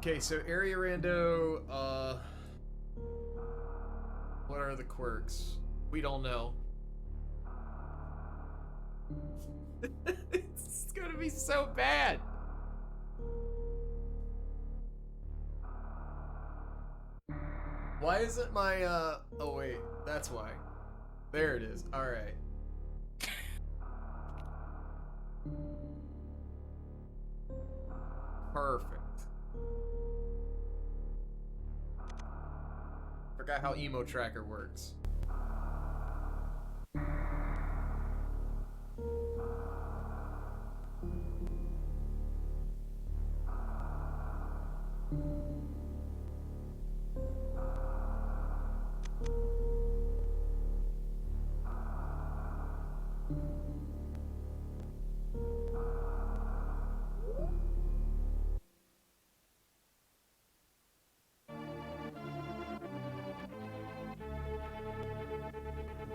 Okay, so area rando, what are the quirks? We don't know. It's gonna be so bad. Why isn't my, oh wait, that's why. There it is, alright. Perfect. Forgot how emo tracker works.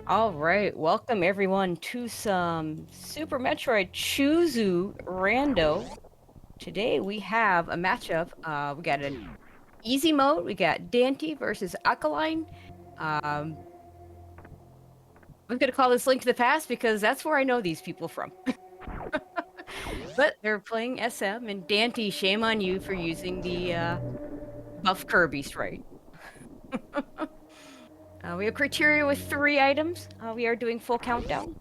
All right, welcome everyone to some Super Metroid Choozo Rando. Today we have a matchup. We got an easy mode. We got Dante versus Alkaline. I'm gonna call this Link to the Past because that's where I know these people from. But they're playing SM, and Dante, shame on you for using the buff Kirby sprite. We have criteria with 3 items. We are doing full countdown.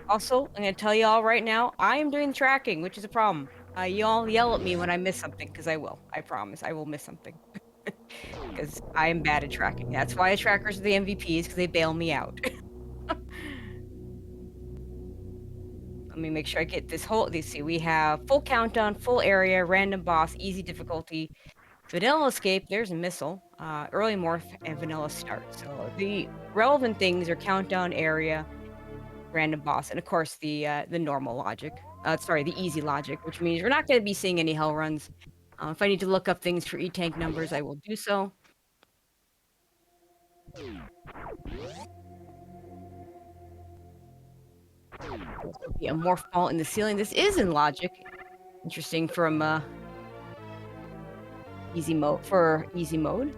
Also, I'm going to tell you all right now, I am doing tracking, which is a problem. You all yell at me when I miss something, because I will. I promise, I will miss something. Because I am bad at tracking. That's why the trackers are the MVPs, because they bail me out. Let me make sure I get this whole... Let's see, we have full countdown, full area, random boss, easy difficulty, vanilla escape, there's a missile, early morph, and vanilla start. So the relevant things are countdown, area, random boss, and of course the normal logic. Sorry, the easy logic, which means we're not going to be seeing any hell runs. If I need to look up things for E-tank numbers, I will do so. There'll be a morph ball in the ceiling. This is in logic. Interesting from easy mode for easy mode.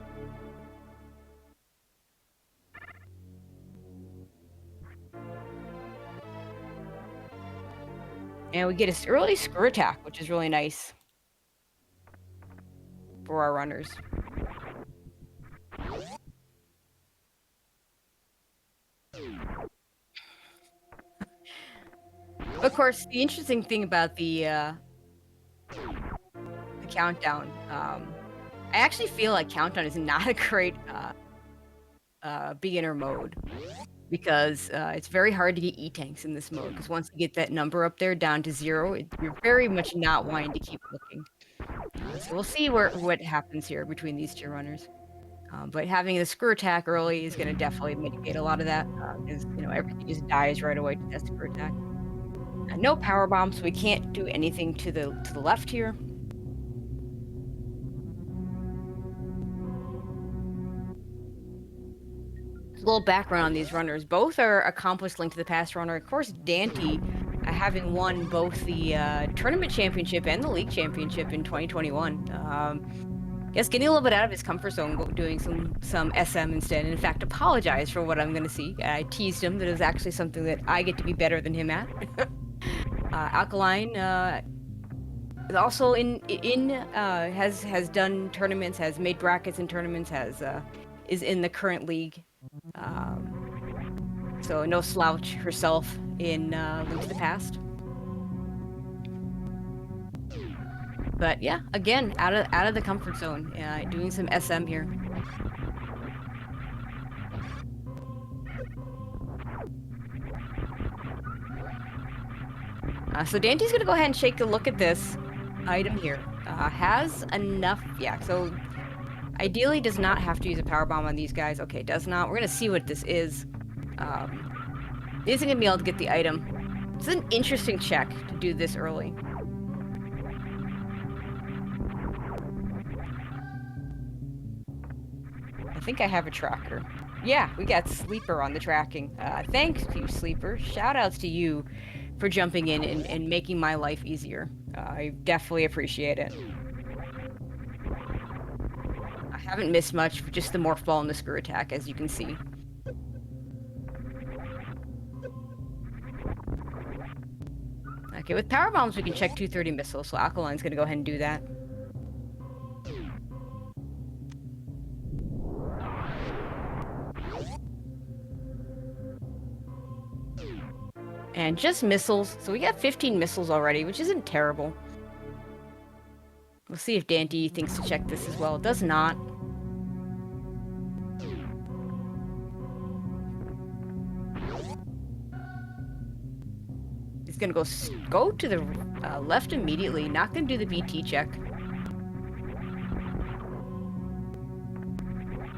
And we get an early screw attack, which is really nice for our runners. Of course, the interesting thing about the countdown, I actually feel like countdown is not a great beginner mode, because it's very hard to get E-tanks in this mode, because once you get that number up there down to 0, you're very much not wanting to keep looking. So we'll see what happens here between these 2 runners. But having the screw attack early is going to definitely mitigate a lot of that, because everything just dies right away to that screw attack. No power bomb, so we can't do anything to the left here. A little background on these runners. Both are accomplished Link to the Past runner. Of course, Dante, having won both the tournament championship and the league championship in 2021. Guess getting a little bit out of his comfort zone, doing some SM instead, and in fact apologize for what I'm going to see. I teased him that it was actually something that I get to be better than him at. Alkaline also has done tournaments, has made brackets in tournaments, is in the current league. So no slouch herself in Link to the Past. But yeah, again, out of the comfort zone, doing some SM here. So Dante's gonna go ahead and take a look at this item here. Has enough, yeah, so ideally does not have to use a power bomb on these guys. Okay, does not. We're gonna see what this is. Isn't gonna be able to get the item. It's an interesting check to do this early. I think I have a tracker. Yeah, we got Sleeper on the tracking. Thanks to you, Sleeper. Shoutouts to you for jumping in and making my life easier. I definitely appreciate it. I haven't missed much, just the morph ball and the screw attack, as you can see. Okay, with power bombs, we can check 230 missiles, so Alkaline's gonna go ahead and do that. And just missiles, so we got 15 missiles already, which isn't terrible. We'll see if Dante thinks to check this as well. It does not. He's gonna go to the left immediately. Not gonna do the BT check.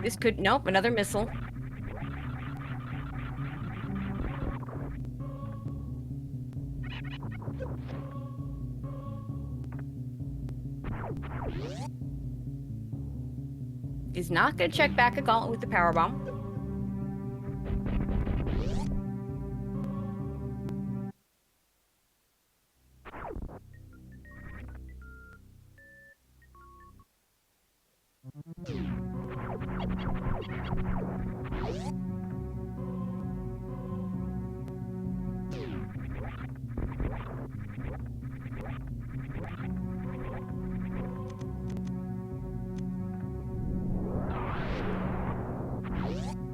This could... Nope, another missile. He's not gonna check back a gauntlet with the power bomb.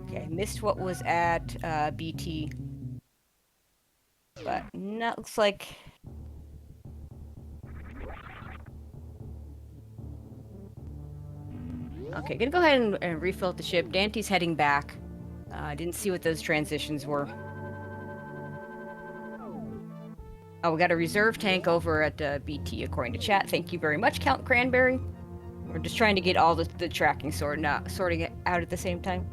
Okay, missed what was at BT. But that looks like... Okay, gonna go ahead and refill the ship. Dante's heading back. I didn't see what those transitions were. Oh, we got a reserve tank over at BT, according to chat. Thank you very much, Count Cranberry. We're just trying to get all the tracking sorting it out at the same time.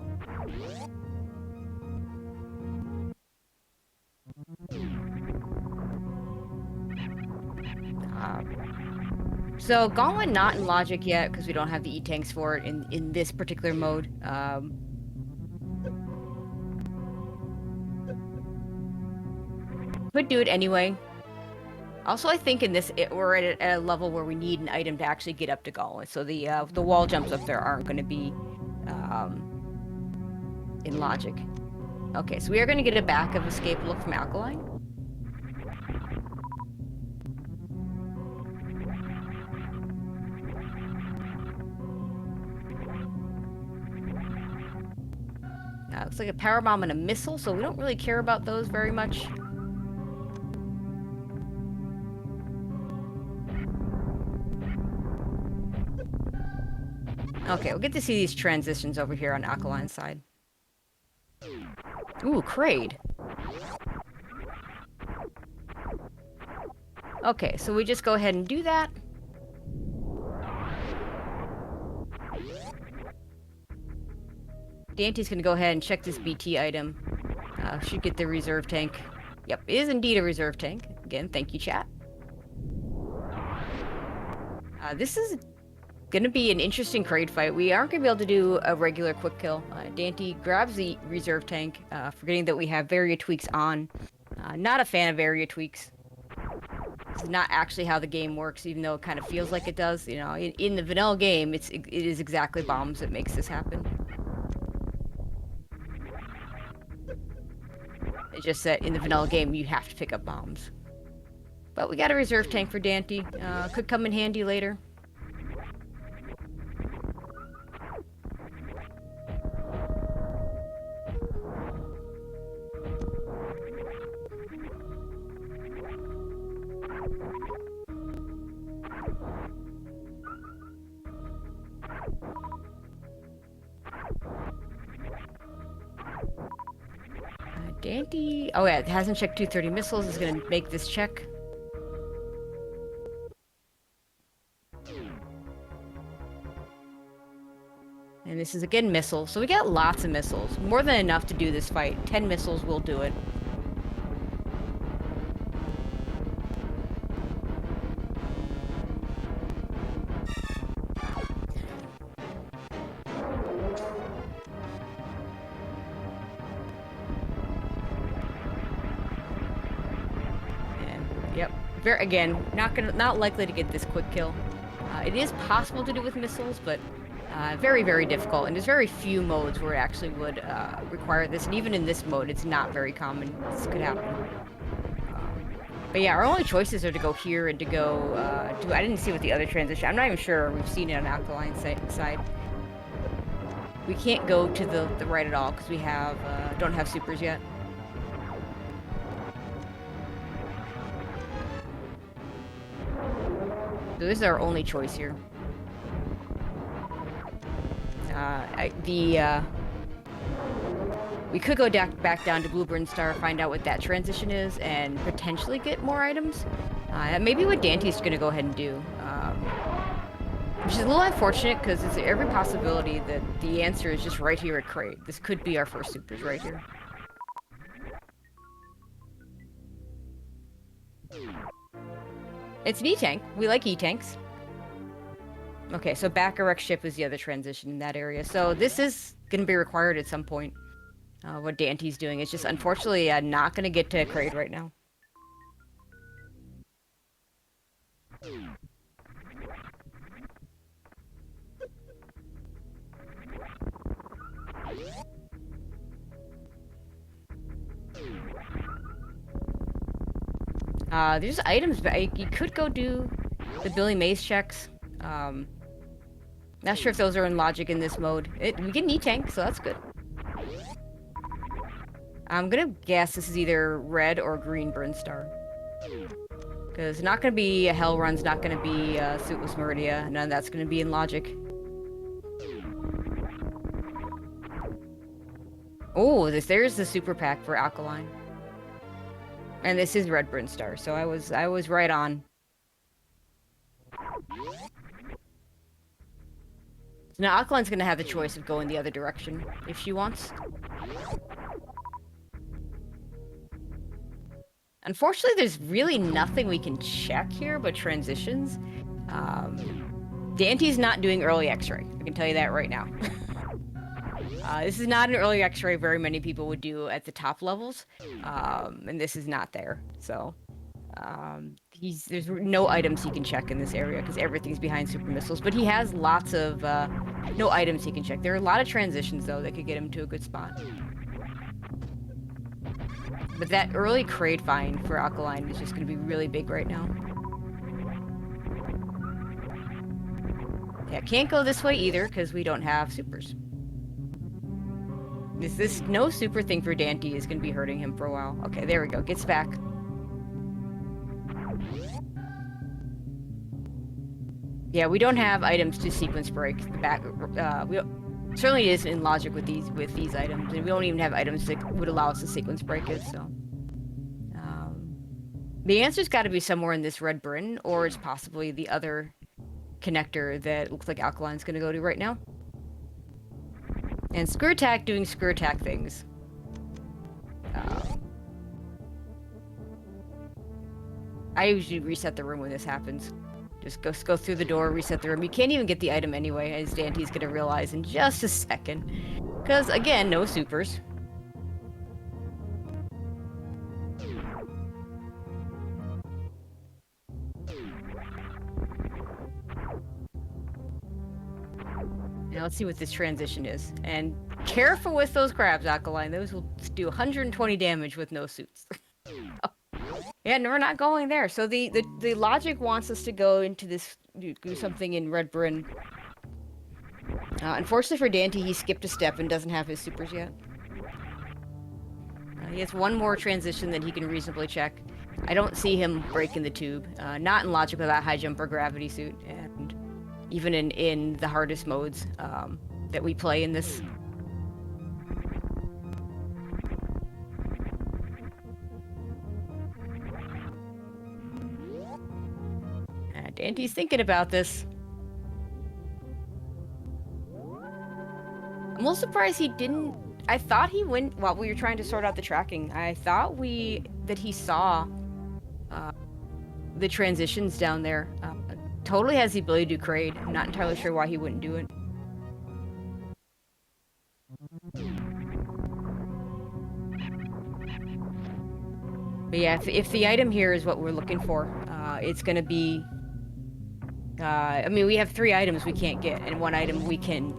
So Gauntlet not in logic yet because we don't have the E-tanks for it in this particular mode. Could do it anyway. Also, I think in this we're at a level where we need an item to actually get up to Gauntlet, so the wall jumps up there aren't going to be in logic. Okay, so we are going to get a back of escape look from Alkaline. Looks like a power bomb and a missile, so we don't really care about those very much. Okay, we'll get to see these transitions over here on Alkaline's side. Ooh, Kraid. Okay, so we just go ahead and do that. Dante's gonna go ahead and check this BT item. Should get the reserve tank. Yep, it is indeed a reserve tank. Again, thank you, chat. This is gonna be an interesting Kraid fight. We aren't gonna be able to do a regular quick kill. Dante grabs the reserve tank, forgetting that we have Varia tweaks on. Not a fan of Varia tweaks. This is not actually how the game works, even though it kind of feels like it does. You know, in the vanilla game, it is exactly bombs that makes this happen. It's just that in the vanilla game, you have to pick up bombs. But we got a reserve tank for Dante. Could come in handy later. Dante... Oh yeah, it hasn't checked 230 missiles. Is going to make this check. And this is again missiles. So we got lots of missiles. More than enough to do this fight. 10 missiles will do it. Yep. Not likely to get this quick kill. It is possible to do with missiles, but very, very difficult. And there's very few modes where it actually would require this. And even in this mode, it's not very common. This could happen. But yeah, our only choices are to go here and to go I didn't see what the other transition. I'm not even sure we've seen it on Alkaline side. We can't go to the right at all because we don't have supers yet. So this is our only choice here. We could go back down to Blue Burn Star, find out what that transition is, and potentially get more items. That may be what Dante's going to go ahead and do. Which is a little unfortunate, because there's every possibility that the answer is just right here at Crate. This could be our first supers right here. It's an E-Tank. We like E-Tanks. Okay, so Bacharach ship is the other transition in that area. So this is going to be required at some point. What Dante's doing. It's just unfortunately not going to get to Crate right now. There's items, but you could go do the Billy Mays checks. Not sure if those are in logic in this mode. We get an E-Tank, so that's good. I'm gonna guess this is either red or green Burn Star. Because not gonna be a Hell Run's not gonna be Suitless Meridia. None of that's gonna be in logic. Oh, there's the super pack for Alkaline. And this is red Burn Star, so I was right on. So now Alkaline's gonna have the choice of going the other direction if she wants. Unfortunately, there's really nothing we can check here but transitions. Dante's not doing early X-ray. I can tell you that right now. This is not an early X-ray very many people would do at the top levels, and this is not there. So there's no items he can check in this area because everything's behind super missiles. But he has lots of no items he can check. There are a lot of transitions though that could get him to a good spot. But that early crate find for Alkaline is just going to be really big right now. Yeah, can't go this way either because we don't have supers. This no super thing for Dante is going to be hurting him for a while. Okay, there we go. Gets back. Yeah, we don't have items to sequence break the back. Certainly it isn't in logic with these items, and we don't even have items that would allow us to sequence break it. So the answer's got to be somewhere in this red Bryn, or it's possibly the other connector that looks like Alkaline's going to go to right now. And Screw Attack doing Screw Attack things. I usually reset the room when this happens. Just go through the door, reset the room. You can't even get the item anyway, as Dante's gonna realize in just a second. Because, again, no supers. Now let's see what this transition is. And careful with those crabs, Alkaline. Those will do 120 damage with no suits. Yeah, no, we're not going there. So the logic wants us to go into this, do something in Red Bryn. Unfortunately for Dante, he skipped a step and doesn't have his supers yet. He has one more transition that he can reasonably check. I don't see him breaking the tube. Not in logic without high jump or gravity suit, and even in the hardest modes that we play in this. Dante's thinking about this. I'm a little surprised he didn't. I thought he went while we were trying to sort out the tracking. I thought that he saw the transitions down there. Totally has the ability to do crate. I'm not entirely sure why he wouldn't do it. But yeah, if the item here is what we're looking for, it's gonna be. I mean, we have 3 items we can't get, and 1 item we can't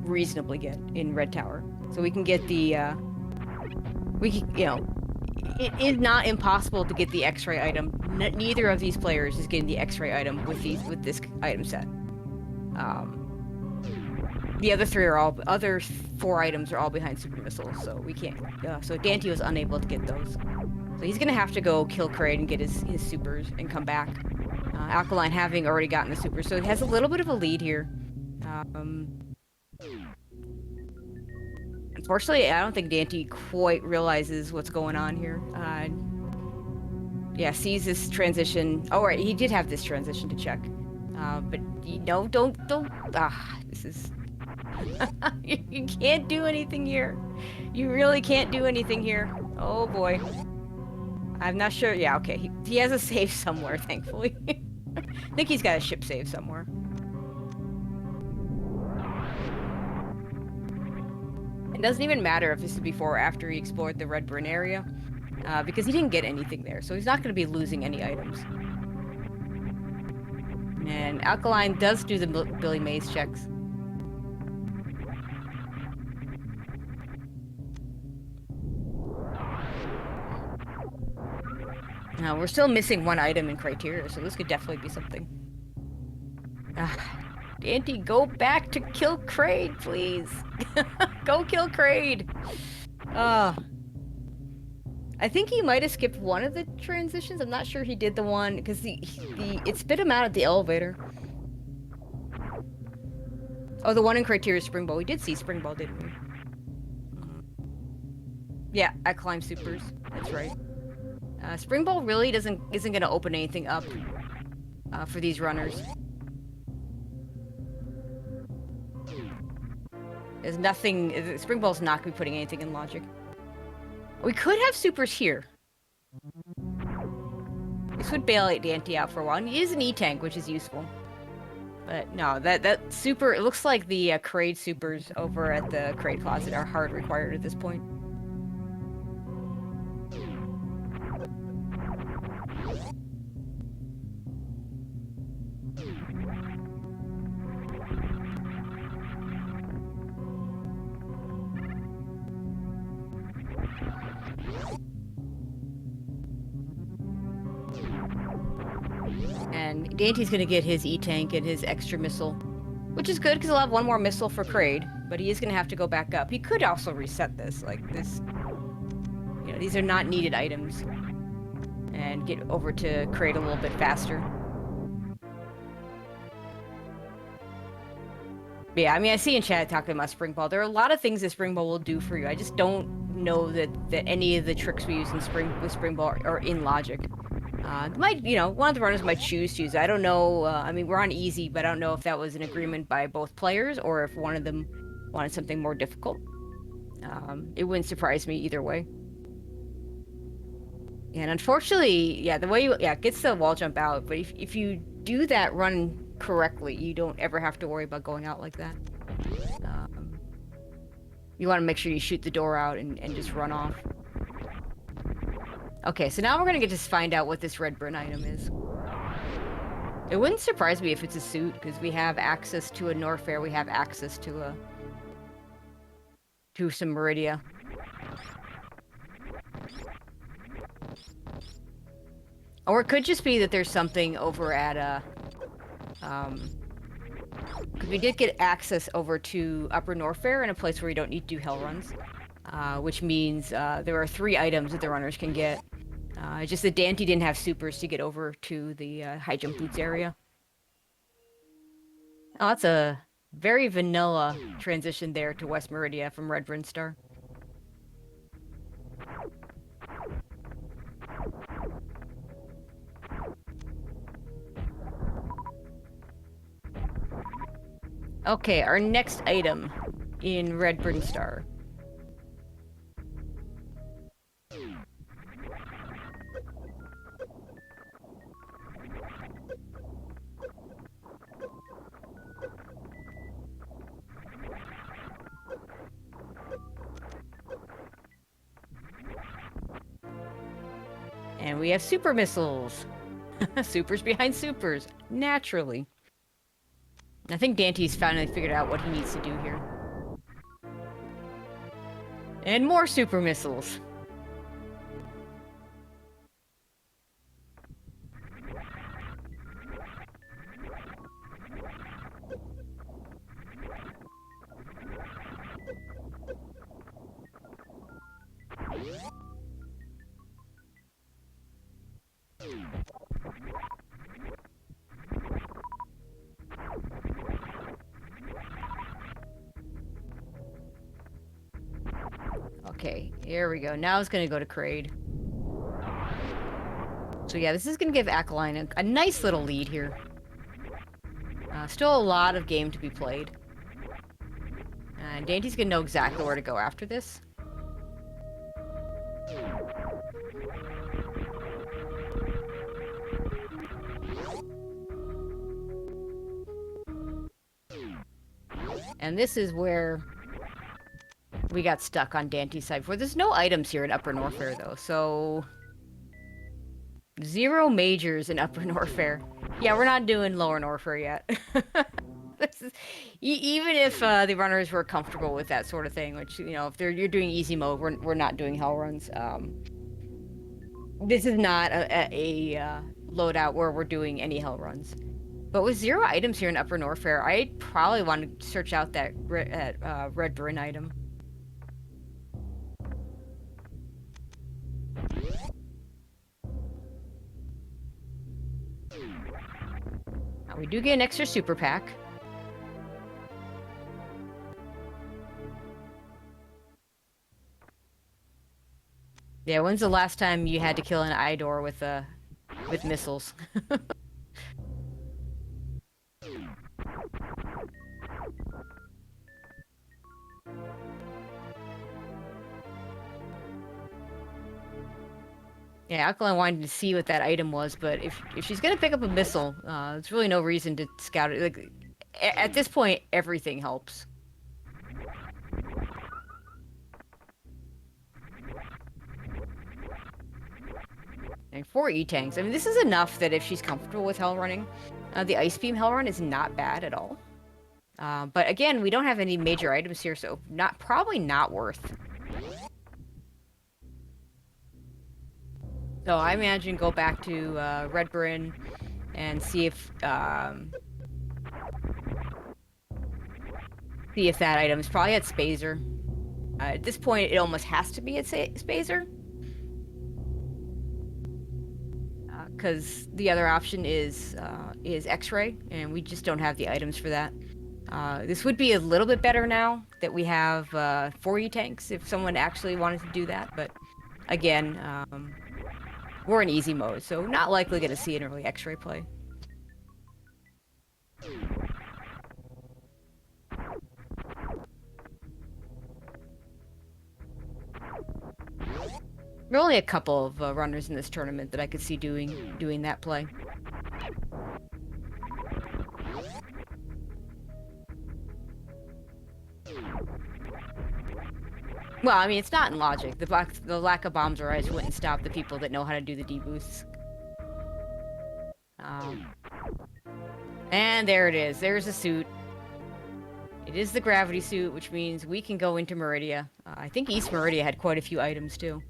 reasonably get in Red Tower. So we can get the. It is not impossible to get the X-ray item. Neither of these players is getting the X-ray item with this item set. The other 4 items are all behind super missiles, so we can't. So Dante was unable to get those. So he's gonna have to go kill Kraid and get his supers and come back. Alkaline having already gotten the supers, so he has a little bit of a lead here. Unfortunately, I don't think Dante quite realizes what's going on here. Yeah, sees this transition. Oh, right, he did have this transition to check. But don't. This is. You can't do anything here. You really can't do anything here. Oh boy. I'm not sure. Yeah, okay. He has a save somewhere, thankfully. I think he's got a ship save somewhere. It doesn't even matter if this is before or after he explored the Red Bryn area, because he didn't get anything there, so he's not going to be losing any items. And Alkaline does do the Billy Mays checks. Now, we're still missing 1 item in criteria, so this could definitely be something. Dante, go back to kill Kraid, please. Go kill Kraid. I think he might have skipped one of the transitions. I'm not sure he did the one because it spit him out at the elevator. Oh, the one in criteria Springball. We did see Springball, didn't we? Yeah, I climb supers. That's right. Springball really isn't gonna open anything up for these runners. There's nothing. Springball's not gonna be putting anything in logic. We could have supers here. This would bail Dante out for a while. And he is an E-tank, which is useful. But no, that super. It looks like the Kraid supers over at the Kraid closet are hard required at this point. And Dante's gonna get his E-tank and his extra missile, which is good because he'll have 1 more missile for Kraid, but he is gonna have to go back up. He could also reset this, like this. You know, these are not needed items, and get over to Kraid a little bit faster. But yeah, I mean, I see in chat talking about Springball. There are a lot of things that Springball will do for you. I just don't know that any of the tricks we use with Springball are in logic. One of the runners might choose to use it. I don't know. I mean, we're on easy, but I don't know if that was an agreement by both players or if one of them wanted something more difficult. It wouldn't surprise me either way. And unfortunately, yeah, the way it gets the wall jump out, but if you do that run correctly, you don't ever have to worry about going out like that. You want to make sure you shoot the door out and just run off. Okay, so now we're gonna get to find out what this Red Bryn item is. It wouldn't surprise me if it's a suit, because we have access to a Norfair, we have access to some Meridia. Or it could just be that there's something over at because we did get access over to Upper Norfair in a place where we don't need to do hell runs. Which means there are 3 items that the runners can get. Just that Dante didn't have supers to get over to the high jump boots area. Oh, that's a very vanilla transition there to West Meridia from Red Bryn Star. Okay, our next item in Red Bryn Star. And we have super missiles. Supers behind supers, naturally. I think Dante's finally figured out what he needs to do here. And more super missiles. Okay, here we go. Now it's gonna go to Kraid. So yeah, this is gonna give Akaline a nice little lead here. Still a lot of game to be played. And Dante's gonna know exactly where to go after this. And this is where we got stuck on Dante's side before. There's no items here in Upper Norfair, though, so... 0 majors in Upper Norfair. Yeah, we're not doing Lower Norfair yet. This is, even if the runners were comfortable with that sort of thing, which, you know, if you're doing easy mode, we're not doing hell runs. This is not a loadout where we're doing any hell runs. But with 0 items here in Upper Norfair, I probably want to search out that Red Bryn item. Now, we do get an extra super pack. Yeah, when's the last time you had to kill an Idor with missiles? Yeah, Alkaline wanted to see what that item was, but if she's gonna pick up a missile, there's really no reason to scout it. Like, at this point, everything helps. And 4 E-tanks. I mean, this is enough that if she's comfortable with hell running, the Ice Beam hell run is not bad at all. But again, we don't have any major items here, so probably not worth. So I imagine go back to Red Bryn and see if that item is probably at Spazer. At this point, it almost has to be at Spazer. Because the other option is X-Ray, and we just don't have the items for that. This would be a little bit better now that we have 4 E-tanks if someone actually wanted to do that, but again, we're in easy mode, so not likely going to see an early X-Ray play. There are only a couple of runners in this tournament that I could see doing that play. Well, I mean, it's not in logic. The lack of bombs or ice wouldn't stop the people that know how to do the deboosts. And there it is. There's a suit. It is the gravity suit, which means we can go into Meridia. I think East Meridia had quite a few items, too.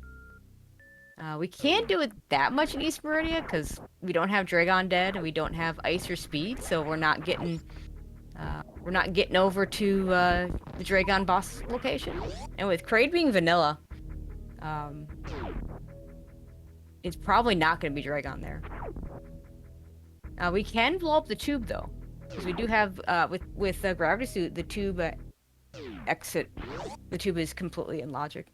We can't do it that much in East Meridia, because we don't have Dragon Dead, and we don't have Ice or Speed, so we're not getting over to the Dragon boss location. And with Kraid being vanilla, it's probably not going to be Dragon there. We can blow up the tube, though, because we do have, with the gravity suit, the tube exit. The tube is completely in logic.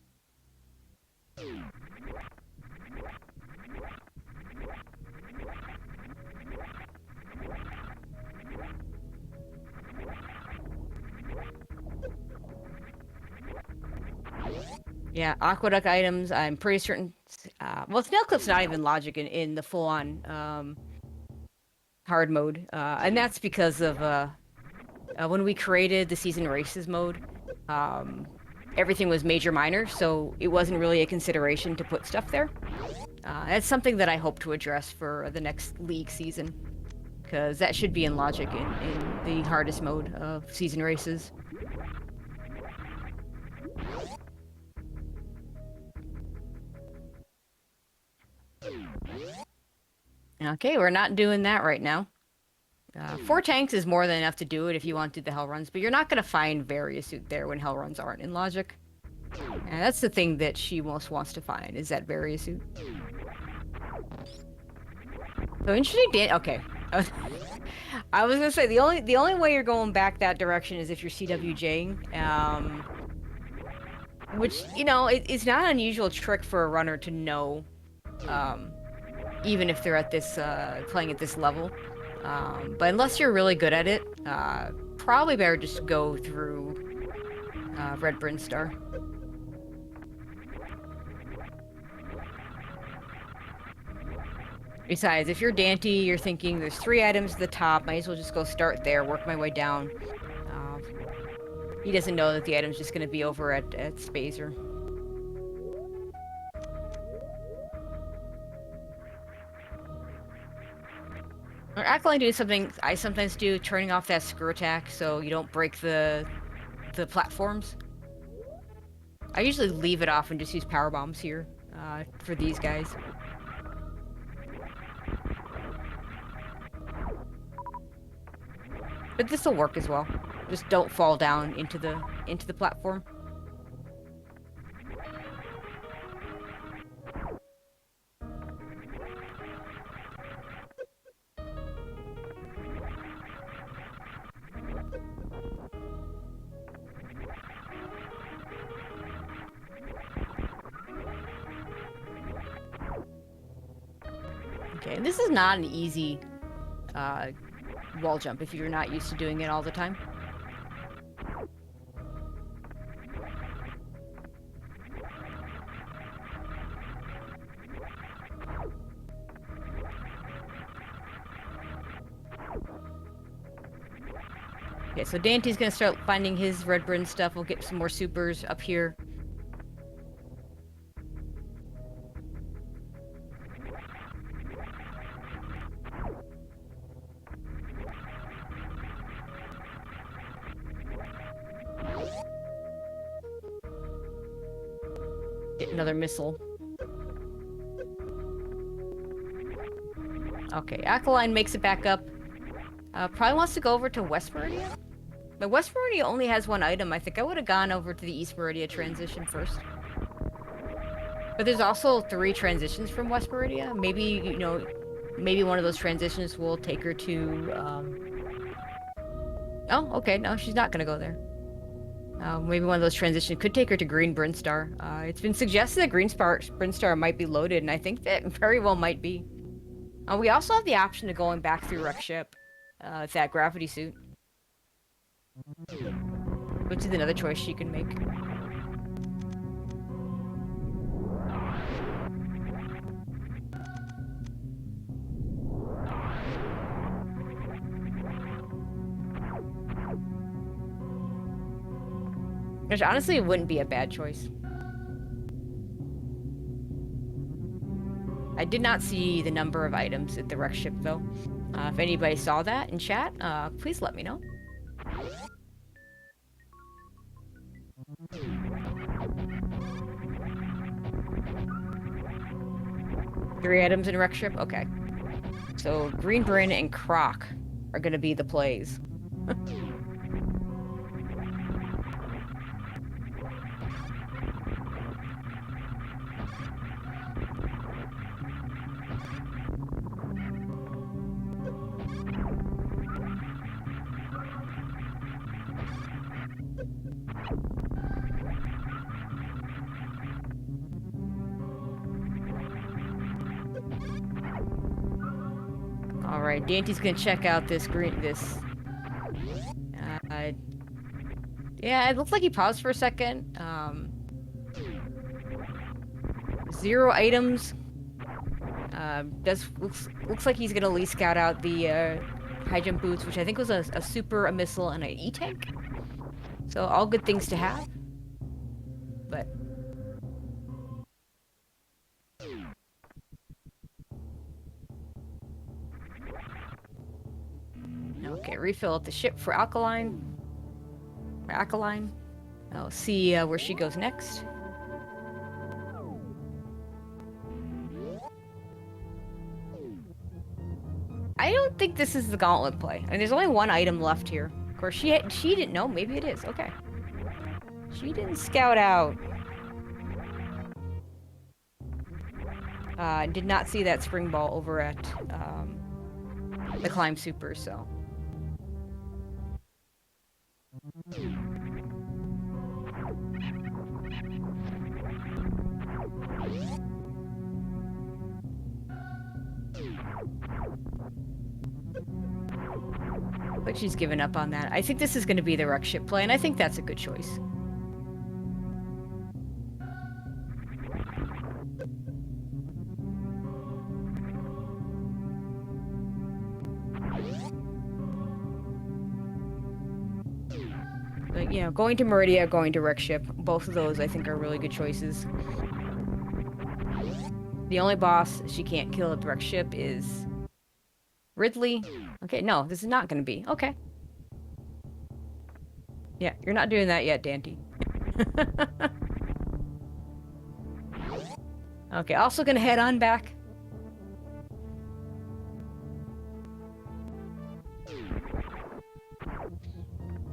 Yeah, Aqueduct items, I'm pretty certain... well, Snail Clip's not even logic in the full-on hard mode. And that's because of when we created the Season Races mode, everything was major minor, so it wasn't really a consideration to put stuff there. That's something that I hope to address for the next league season, because that should be in logic in the hardest mode of season races. Okay, we're not doing that right now. 4 tanks is more than enough to do it if you want to do the hell runs, but you're not going to find Variasuit there when hell runs aren't in logic. And that's the thing that she most wants to find, is that Variasuit. So interesting, okay. I was gonna say the only way you're going back that direction is if you're CWJing, which it's not an unusual trick for a runner to know, even if they're at this playing at this level. But unless you're really good at it, probably better just go through Red Brinstar. Besides, if you're Dante, you're thinking there's 3 items at the top, might as well just go start there, work my way down. He doesn't know that the item's just going to be over at Spazer. Or Acolyte doing something I sometimes do, turning off that screw attack so you don't break the platforms. I usually leave it off and just use power bombs here for these guys. But this will work as well. Just don't fall down into the platform. Okay, this is not an easy wall jump if you're not used to doing it all the time. Okay, so Dante's gonna start finding his Red Bryn stuff. We'll get some more supers up here. Get another missile. Okay, Alkaline makes it back up. Probably wants to go over to West Meridia. But West Meridia only has 1 item. I think I would have gone over to the East Meridia transition first. But there's also 3 transitions from West Meridia. Maybe, maybe one of those transitions will take her to, Oh, okay, no, she's not gonna go there. Maybe one of those transitions could take her to Green Brinstar. It's been suggested that Green Brinstar might be loaded, and I think that very well might be. We also have the option of going back through Wreck Ship, with that gravity suit. Which is another choice she can make. Which honestly wouldn't be a bad choice. I did not see the number of items at the wreck ship though. If anybody saw that in chat, please let me know. Three items in wreck ship? Okay. So Green Bryn and Croc are gonna be the plays. Alright, Dante's gonna check out this yeah, it looks like he paused for a second. 0 items. Looks like he's gonna at least scout out the high jump boots, which I think was a super, a missile, and an E-tank. So all good things to have. But Okay, refill at the ship for Alkaline. Alkaline. I'll see where she goes next. I don't think this is the gauntlet play. I mean, there's only one item left here. Of course, she didn't know. Maybe it is. Okay. She didn't scout out. Did not see that spring ball over at the Climb Super, so. But she's given up on that. I think this is going to be the wreck ship play, and I think that's a good choice. But, you know, going to Meridia, going to wreck ship, both of those I think are really good choices. The only boss she can't kill at the wreck ship is Ridley. Okay, no, this is not going to be. Okay. Yeah, you're not doing that yet, Dante. Okay, also gonna head on back.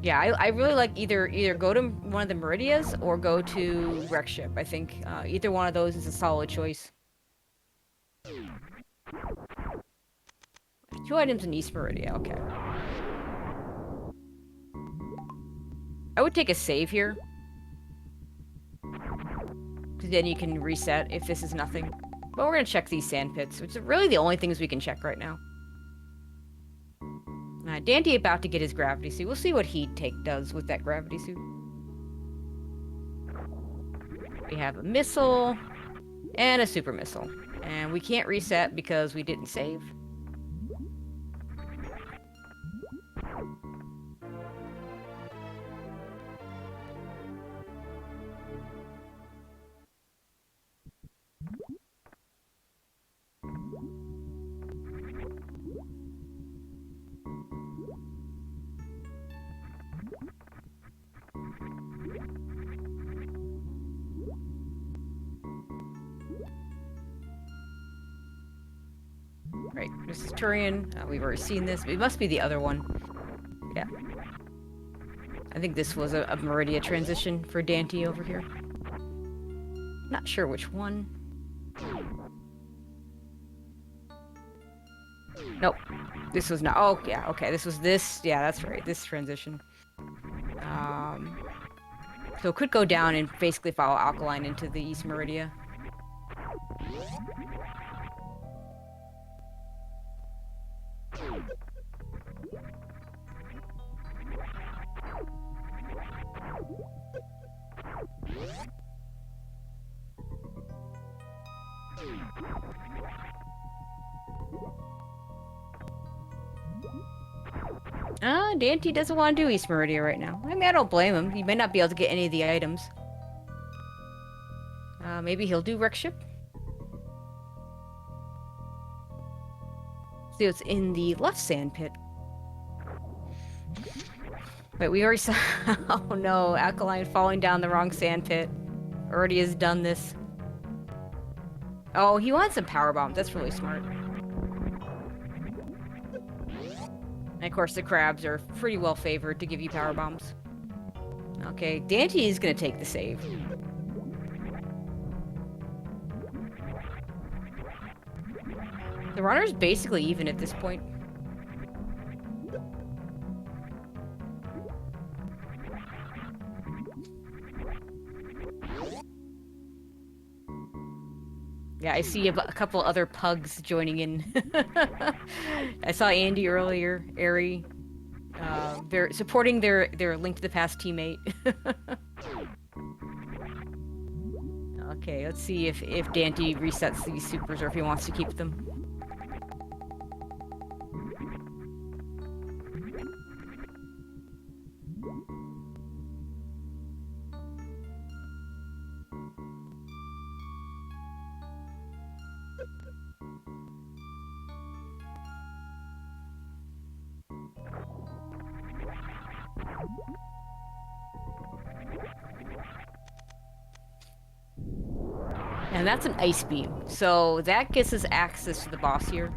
Yeah, I really like either go to one of the Meridias or go to wreck ship. I think either one of those is a solid choice. 2 items in East Meridia, okay. I would take a save here. Because then you can reset if this is nothing. But we're gonna check these sand pits, which are really the only things we can check right now. Dante about to get his gravity suit. We'll see what he does with that gravity suit. We have a missile and a super missile. And we can't reset because we didn't save. Right, this is Turian. We've already seen this. It must be the other one. Yeah. I think this was a Meridia transition for Dante over here. Not sure which one. Nope. This was not. Oh, yeah, okay. This was this. Yeah, that's right. This transition. So it could go down and basically follow Alkaline into the East Meridia. Dante doesn't want to do East Meridia right now. I mean, I don't blame him. He may not be able to get any of the items. Maybe he'll do wreck ship. See what's in the left sand pit. Wait, we already saw... Oh no, Alkaline falling down the wrong sand pit. Already has done this. Oh, he wants some power bombs. That's really smart. And of course, the crabs are pretty well favored to give you power bombs. Okay, Dante is gonna take the save. The runner's basically even at this point. Yeah, I see a couple other pugs joining in. I saw Andy earlier, Ari. They're supporting their Link to the Past teammate. Okay, let's see if Dante resets these supers or if he wants to keep them. And that's an ice beam. So that gets us access to the boss here.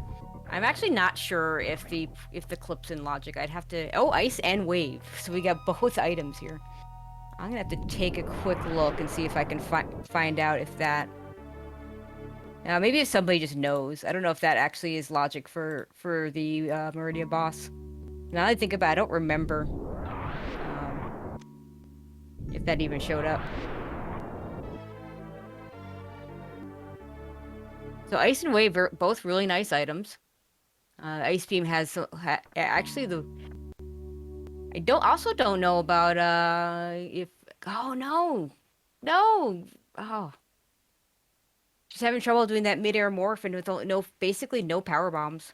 I'm actually not sure if the clip's in logic. I'd have to... Oh, ice and wave. So we got both items here. I'm gonna have to take a quick look and see if I can find out if that... maybe if somebody just knows. I don't know if that actually is logic for the Meridia boss. Now that I think about it, I don't remember if that even showed up. So ice and wave are both really nice items. Ice beam has actually the... I don't know about if... Oh no! No! Oh. Just having trouble doing that mid-air morph and with basically no power bombs.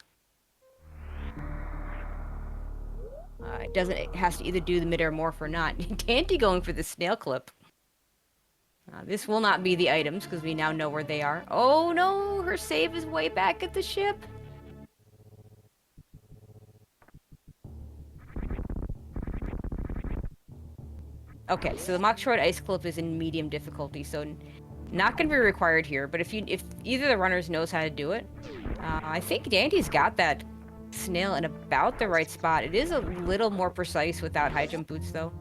It has to either do the mid-air morph or not. Dante going for the snail clip. This will not be the items because we now know where they are. Oh no! Her save is way back at the ship. Okay, so the Metroid Ice Clip is in medium difficulty, so not going to be required here. But if either of the runners knows how to do it, I think Dante's got that snail in about the right spot. It is a little more precise without high jump boots, though.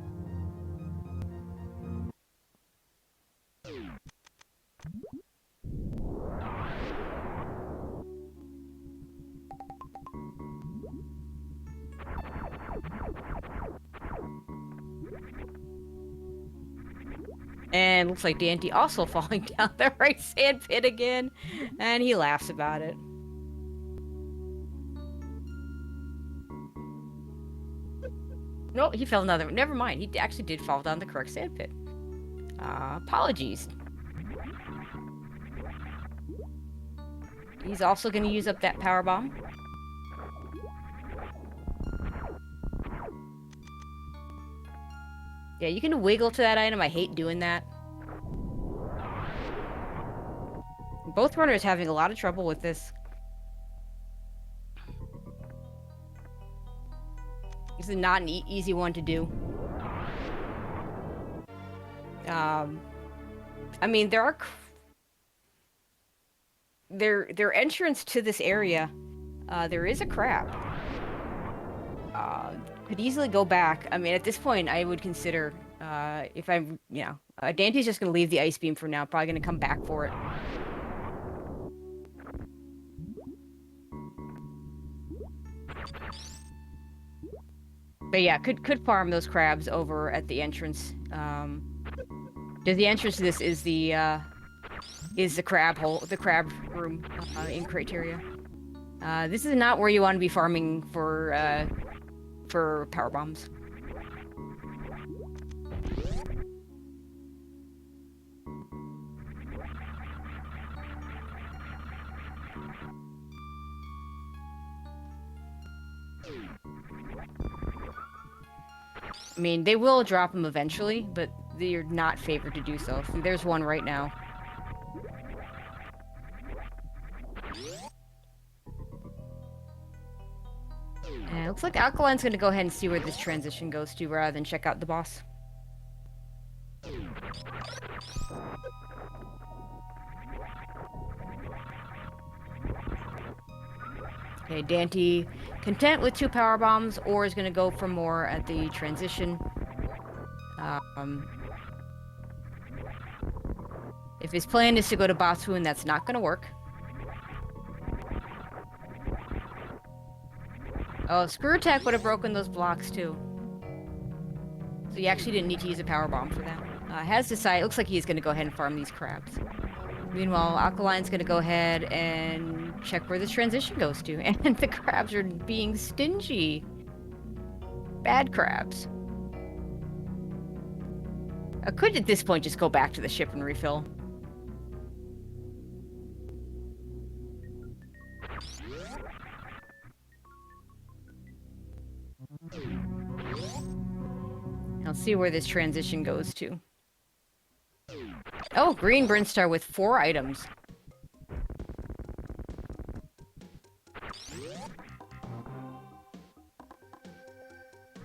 And looks like Dante also falling down the right sand pit again. And he laughs about it. No, he fell another. Never mind. He actually did fall down the correct sand pit. Apologies. He's also going to use up that power bomb. Yeah, you can wiggle to that item. I hate doing that. Both runners having a lot of trouble with this. This is not an easy one to do. I mean, there are... Their entrance to this area, there is a crab. Could easily go back. I mean, at this point, I would consider, if I'm, Dante's just going to leave the ice beam for now. Probably going to come back for it. But yeah, could farm those crabs over at the entrance. The entrance to this is the crab hole, the crab room in Criteria. This is not where you want to be farming for power bombs. I mean, they will drop them eventually, but they're not favored to do so. See, there's one right now. And it looks like Alkaline's going to go ahead and see where this transition goes to rather than check out the boss. Okay, Dante content with 2 power bombs, or is going to go for more at the transition. If his plan is to go to Batsuin, that's not going to work. Oh, Screw Attack would have broken those blocks too. So he actually didn't need to use a power bomb for that. Has decided, looks like he's going to go ahead and farm these crabs. Meanwhile, Alkaline's going to go ahead and check where this transition goes to. And the crabs are being stingy. Bad crabs. I could at this point just go back to the ship and refill. Let's see where this transition goes to. Oh, Green Brinstar with 4 items.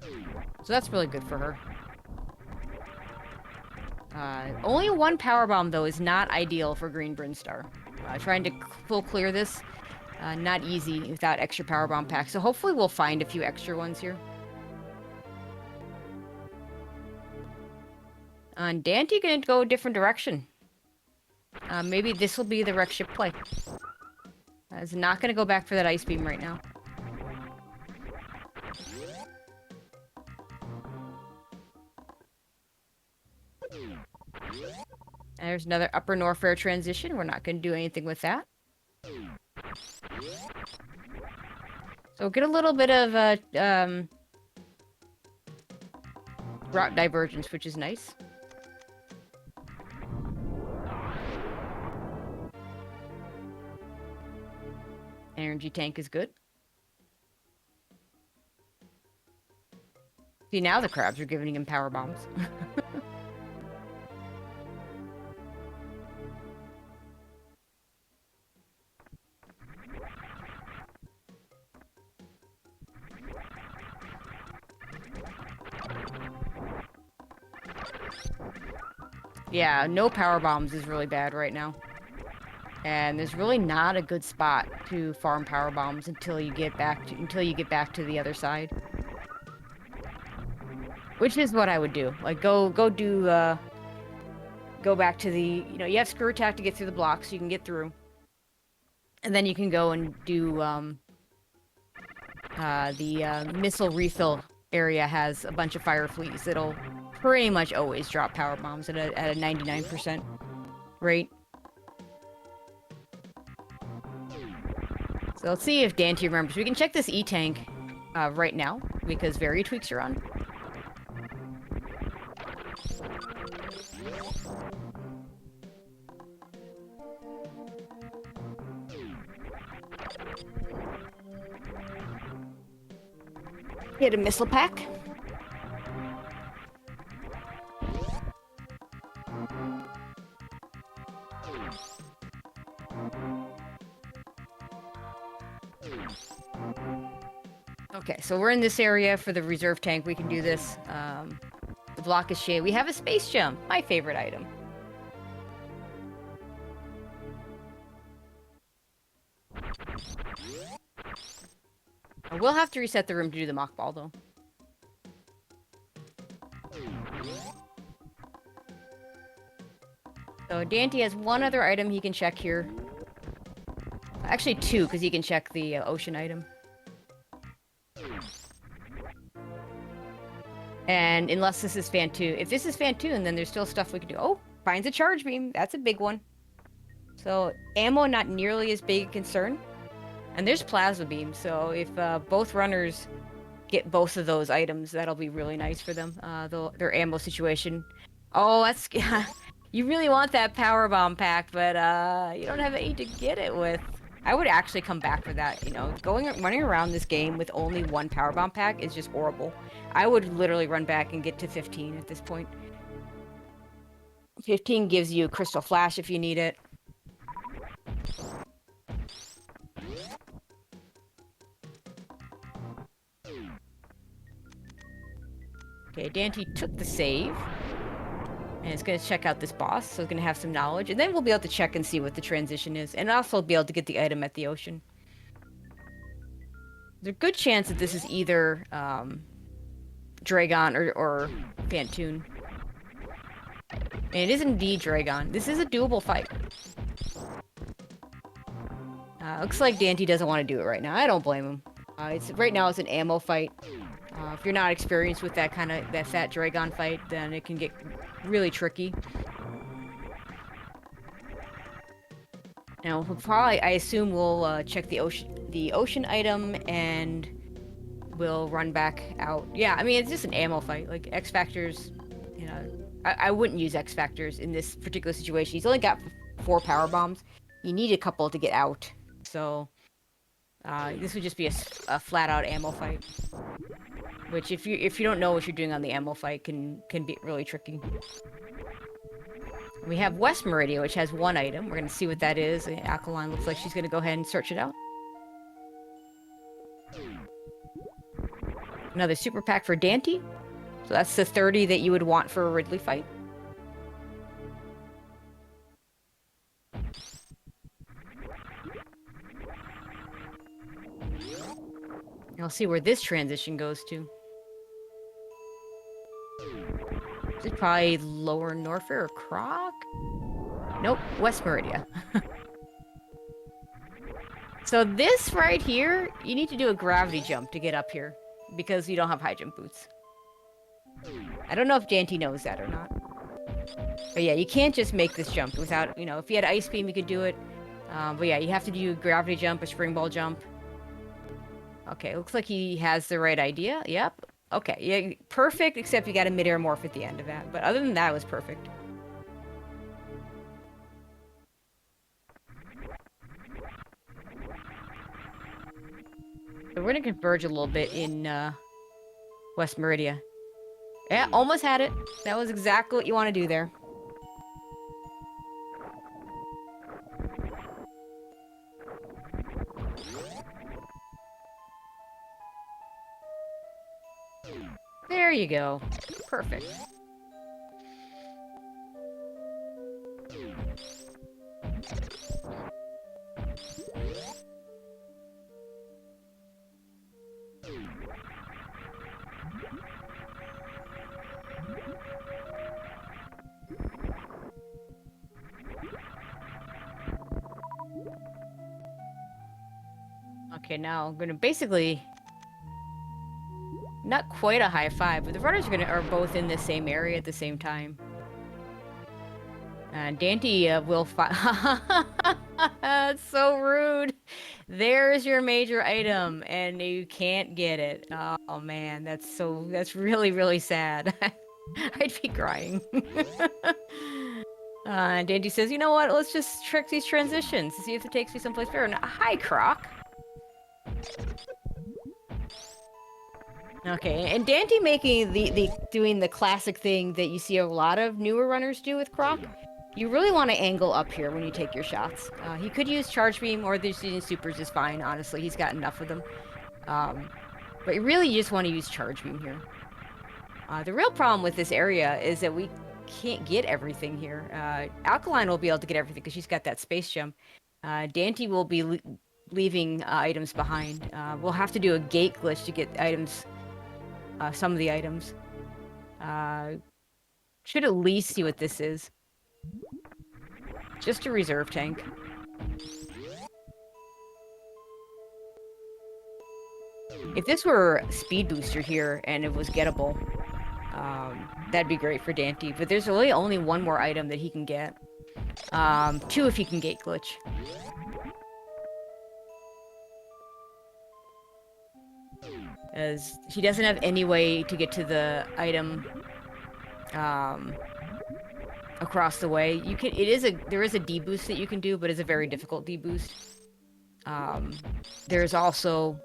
So that's really good for her. Only one power bomb though is not ideal for Green Brinstar. Trying to full clear this, not easy without extra power bomb packs. So hopefully we'll find a few extra ones here. And Dante gonna go a different direction. Maybe this will be the wreck ship play. Is not gonna go back for that ice beam right now. There's another upper Norfair transition. We're not going to do anything with that. So get a little bit of route divergence, which is nice. Energy tank is good. See, now the crabs are giving him power bombs. Yeah, no power bombs is really bad right now. And there's really not a good spot to farm power bombs until you get back to the other side. Which is what I would do. Like go back to the, you have screw attack to get through the blocks, so you can get through. And then you can go and do the missile refill area has a bunch of fire fleas that'll pretty much always drop power bombs at a 99% rate. So let's see if Dante remembers. We can check this E-tank right now, because Vari tweaks are on. Get a missile pack. Okay, so we're in this area for the reserve tank. We can do this. The block is shade. We have a space gem, my favorite item. We'll have to reset the room to do the mock ball, though. So Dante has one other item he can check here. Actually, two, because he can check the ocean item. And unless this is Fantoon. If this is Fantoon, then there's still stuff we can do. Oh, finds a charge beam. That's a big one. So ammo, not nearly as big a concern. And there's plasma beam, so if both runners get both of those items, that'll be really nice for them. Their ammo situation. Oh, that's... You really want that power bomb pack, but you don't have any to get it with. I would actually come back for that, running around this game with only one power bomb pack is just horrible. I would literally run back and get to 15 at this point. 15 gives you Crystal Flash if you need it. Okay, Dante took the save. And it's going to check out this boss, so it's going to have some knowledge. And then we'll be able to check and see what the transition is. And also be able to get the item at the ocean. There's a good chance that this is either Dragon or Fantoon. And it is indeed Dragon. This is a doable fight. Looks like Dante doesn't want to do it right now. I don't blame him. Right now it's an ammo fight. If you're not experienced with that fat Dragon fight, then it can get really tricky. Now, I assume we'll check the ocean item, and we'll run back out. Yeah, I mean, it's just an ammo fight. Like, X Factors, I wouldn't use X Factors in this particular situation. He's only got 4 power bombs. You need a couple to get out. So, this would just be a flat-out ammo fight. Which, if you don't know what you're doing on the ammo fight, can be really tricky. We have West Meridian, which has 1 item. We're going to see what that is. Alkaline looks like she's going to go ahead and search it out. Another super pack for Dante. So that's the 30 that you would want for a Ridley fight. I'll see where this transition goes to. Is it probably Lower Norfair or Croc? Nope, West Meridia. So this right here, you need to do a gravity jump to get up here, because you don't have high jump boots. I don't know if Dante knows that or not. But yeah, you can't just make this jump without, you know, if you had Ice Beam, you could do it. But yeah, you have to do a gravity jump, a spring ball jump. Okay, looks like he has the right idea. Yep. Okay, yeah, perfect, except you got a mid-air morph at the end of that. But other than that, it was perfect. So we're gonna converge a little bit in West Meridia. Yeah, almost had it. That was exactly what you want to do there. There you go. Perfect. Okay, now I'm gonna basically not quite a high five, but the runners are both in the same area at the same time. Dante will That's so rude. There's your major item, and you can't get it. Oh man, that's really, really sad. I'd be crying. Dante says, you know what? Let's just trick these transitions to see if it takes me someplace better. Now, hi, Croc. Okay, and Dante making doing the classic thing that you see a lot of newer runners do with Croc. You really want to angle up here when you take your shots. He could use Charge Beam or just using Supers is fine, honestly. He's got enough of them. But really, you just want to use Charge Beam here. The real problem with this area is that we can't get everything here. Alkaline will be able to get everything because she's got that space jump. Dante will be leaving items behind. We'll have to do a gate glitch to get items, some of the items. Should at least see what this is. Just a reserve tank. If this were Speed Booster here and it was gettable, that'd be great for Dante. But there's really only one more item that he can get. Two if he can gate glitch. As he doesn't have any way to get to the item across the way. There is a deboost that you can do, but it's a very difficult deboost. There's also,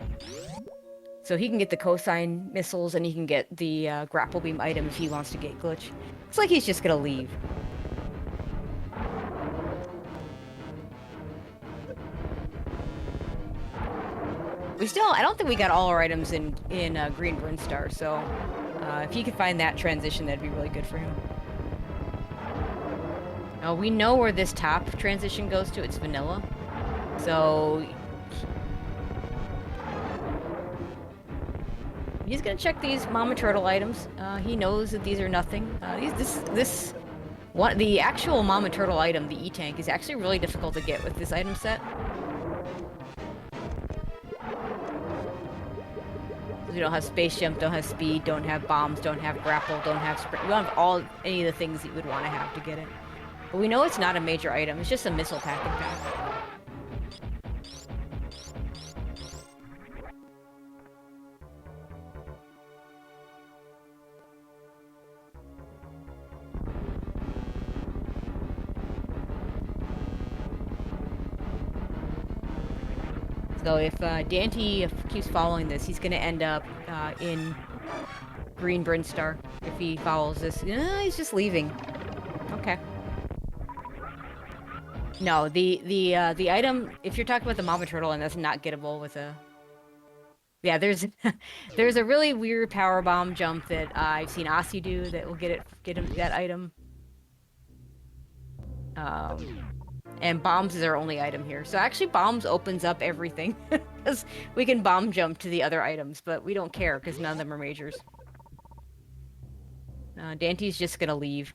so he can get the cosine missiles and he can get the grapple beam item if he wants to gate glitch. It's like he's just gonna leave. I don't think we got all our items in Green Brinstar, so if he could find that transition, that'd be really good for him. Now, we know where this top transition goes to. It's vanilla. So he's gonna check these Mama Turtle items. He knows that these are nothing. The actual Mama Turtle item, the E-Tank, is actually really difficult to get with this item set. We don't have space jump, don't have speed, don't have bombs, don't have grapple, don't have sprint. We don't have any of the things that you would want to have to get it. But we know it's not a major item. It's just a missile pack in fact. So if Dante keeps following this, he's going to end up in Green Brinstar. If he follows this, he's just leaving. Okay. No, the item. If you're talking about the Mama Turtle, and that's not gettable with a. Yeah, there's a really weird power bomb jump that I've seen Aussie do that will get him that item. And bombs is our only item here. So actually bombs opens up everything. Because we can bomb jump to the other items, but we don't care because none of them are majors. Dante's just gonna leave.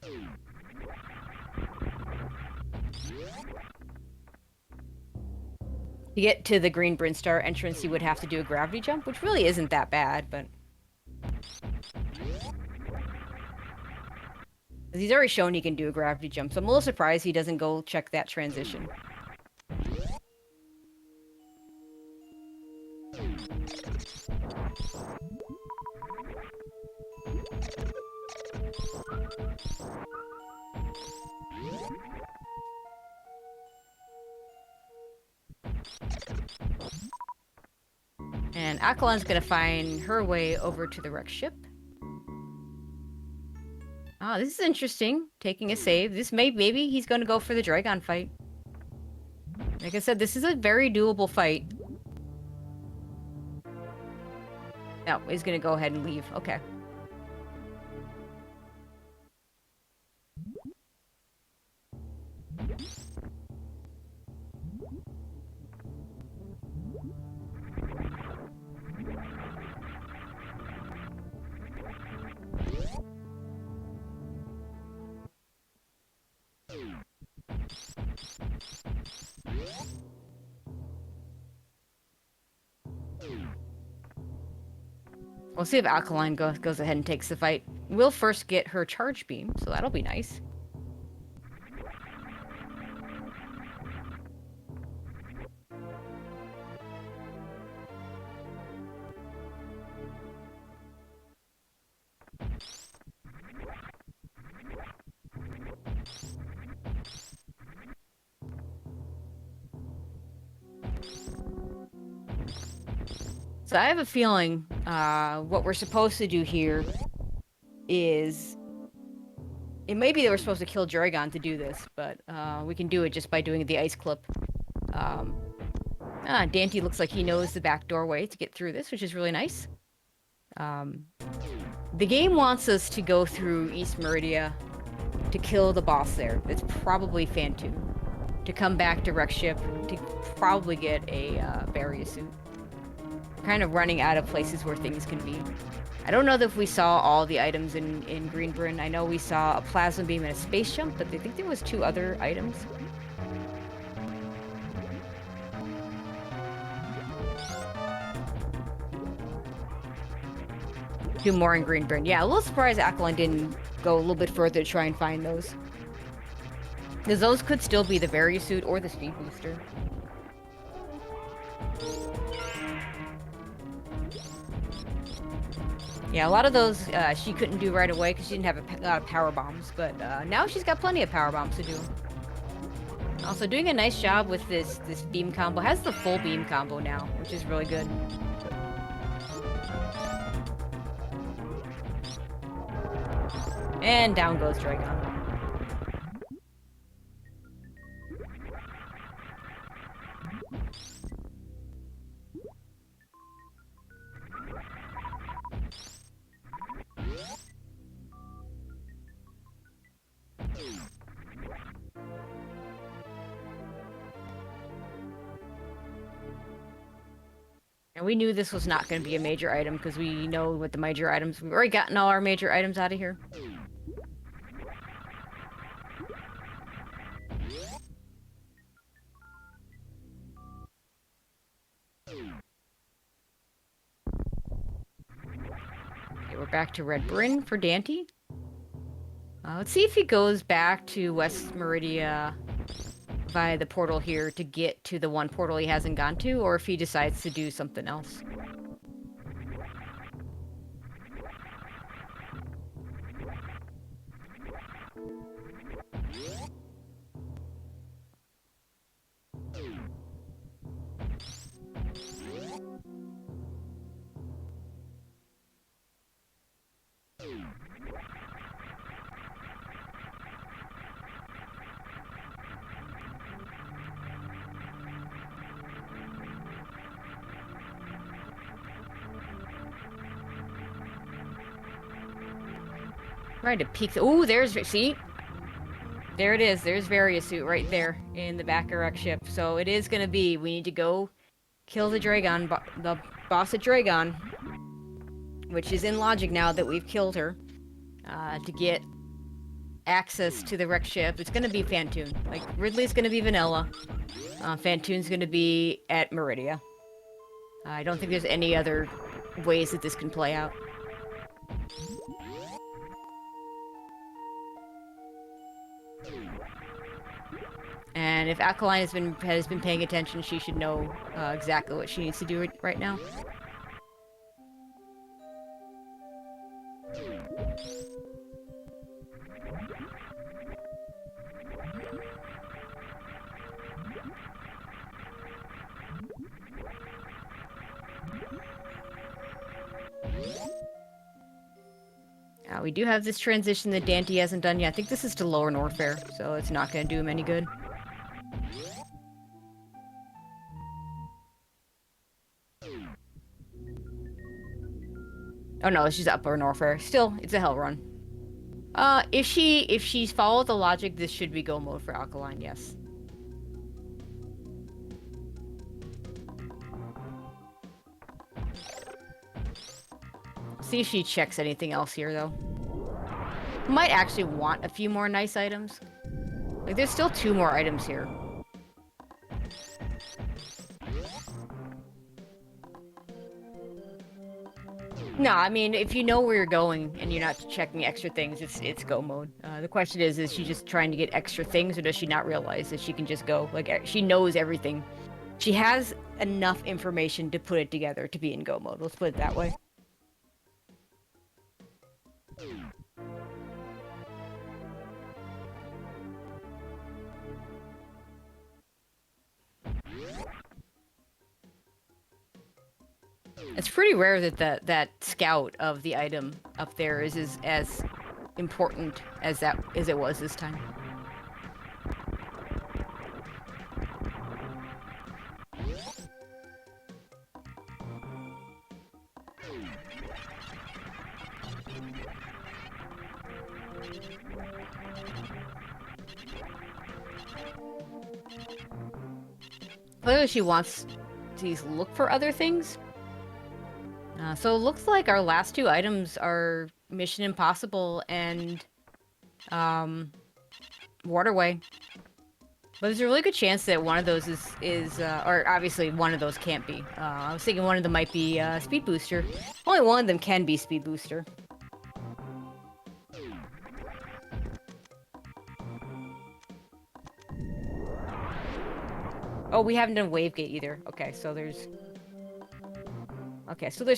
To get to the Green Brinstar entrance, you would have to do a gravity jump, which really isn't that bad, but... He's already shown he can do a gravity jump, so I'm a little surprised he doesn't go check that transition. And Aquilon's gonna find her way over to the wrecked ship. Ah, this is interesting. Taking a save. This maybe he's gonna go for the Dragon fight. Like I said, this is a very doable fight. No, he's gonna go ahead and leave. Okay. We'll see if Alkaline goes ahead and takes the fight. We'll first get her charge beam, so that'll be nice. So I have a feeling what we're supposed to do here is... It may be that we're supposed to kill Dragon to do this, but we can do it just by doing the ice clip. Dante looks like he knows the back doorway to get through this, which is really nice. The game wants us to go through East Meridia to kill the boss there. It's probably Fantoon. To come back to Wreck Ship to probably get a barrier suit. Kind of running out of places where things can be. I don't know if we saw all the items in Greenbryn. I know we saw a plasma beam and a space jump, but I think there was 2 other items. Do more in Greenbryn. Yeah, a little surprised Aquiline didn't go a little bit further to try and find those. Because those could still be the barrier suit or the speed booster. Yeah, a lot of those she couldn't do right away because she didn't have a lot of power bombs, but now she's got plenty of power bombs to do. Also doing a nice job with this beam combo. Has the full beam combo now, which is really good. And down goes Dragon. And we knew this was not going to be a major item because we know what the major items... We've already gotten all our major items out of here. Okay, we're back to Red Bryn for Dante. Let's see if he goes back to West Meridia via the portal here to get to the one portal he hasn't gone to, or if he decides to do something else. Trying to peek. Oh, there's... See? There it is. There's Variasuit right there in the back of wreck ship. So it is gonna be, we need to go kill the Dragon, the boss at Dragon, which is in logic now that we've killed her, to get access to the wreck ship. It's gonna be Phantoon. Like, Ridley's gonna be vanilla. Phantoon's gonna be at Meridia. I don't think there's any other ways that this can play out. And if Alkaline has been paying attention, she should know exactly what she needs to do right now. We do have this transition that Dante hasn't done yet. I think this is to Lower Norfair, so it's not going to do him any good. Oh no, she's Upper Norfair. Still, it's a hell run. If she's followed the logic, this should be go mode for Alkaline, yes. See if she checks anything else here, though. Might actually want a few more nice items. Like, there's still 2 more items here. No, I mean, if you know where you're going and you're not checking extra things, it's go mode. The question is she just trying to get extra things, or does she not realize that she can just go? Like, she knows everything. She has enough information to put it together to be in go mode. Let's put it that way. It's pretty rare that that scout of the item up there is as important as it was this time. Clearly she wants to look for other things. So it looks like our last 2 items are Mission Impossible and Waterway. But there's a really good chance that one of those is or obviously one of those can't be. I was thinking one of them might be Speed Booster. Only one of them can be Speed Booster. Oh, we haven't done Wave Gate either. Okay, so there's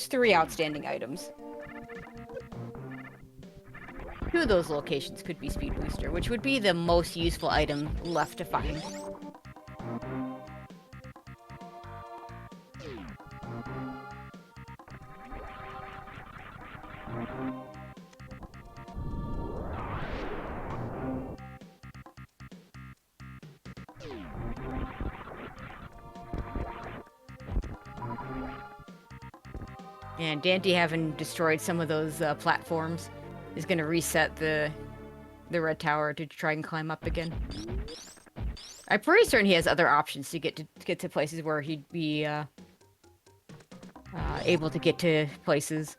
3 outstanding items. 2 of those locations could be Speed Booster, which would be the most useful item left to find. And Dante, having destroyed some of those platforms, is going to reset the red tower to try and climb up again. I'm pretty certain he has other options to get to places where he'd be able to get to places.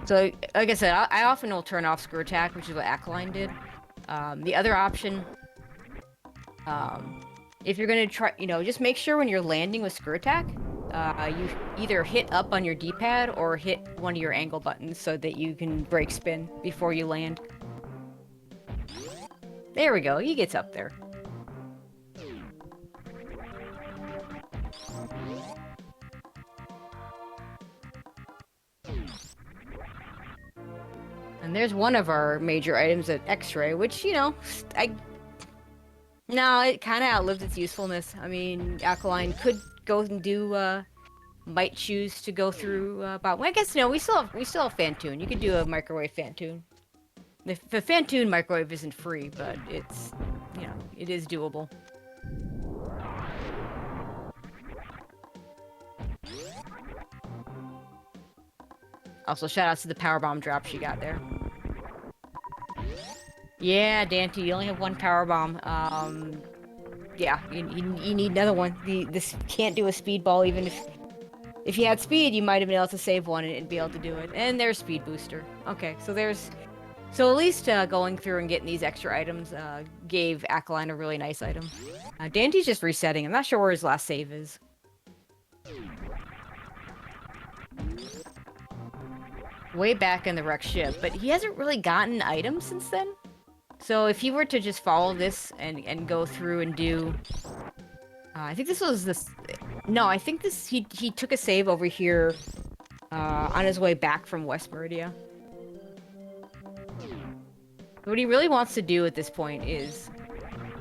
So, like I said, I often will turn off Screw Attack, which is what Alkaline did. The other option, if you're going to try, just make sure when you're landing with Screw Attack, you either hit up on your D-pad or hit one of your angle buttons so that you can brake spin before you land. There we go, he gets up there. And there's one of our major items at X-Ray, which, no, it kind of outlived its usefulness. I mean, Alkaline could go and do, might choose to go through, well, I guess, we still have Phantoon. You could do a microwave Phantoon. The Phantoon microwave isn't free, but it's, it is doable. Also, shout outs to the power bomb drop she got there. Yeah, Dante, you only have one power bomb. Yeah, you need another one. This can't do a speed ball. Even if you had speed, you might have been able to save one and be able to do it. And there's speed booster. Okay, so at least going through and getting these extra items gave Ackline a really nice item. Dante's just resetting. I'm not sure where his last save is. Way back in the wrecked ship, but he hasn't really gotten items since then. So if he were to just follow this and go through and do... I think this was this... No, I think this he took a save over here on his way back from West Meridia. What he really wants to do at this point is...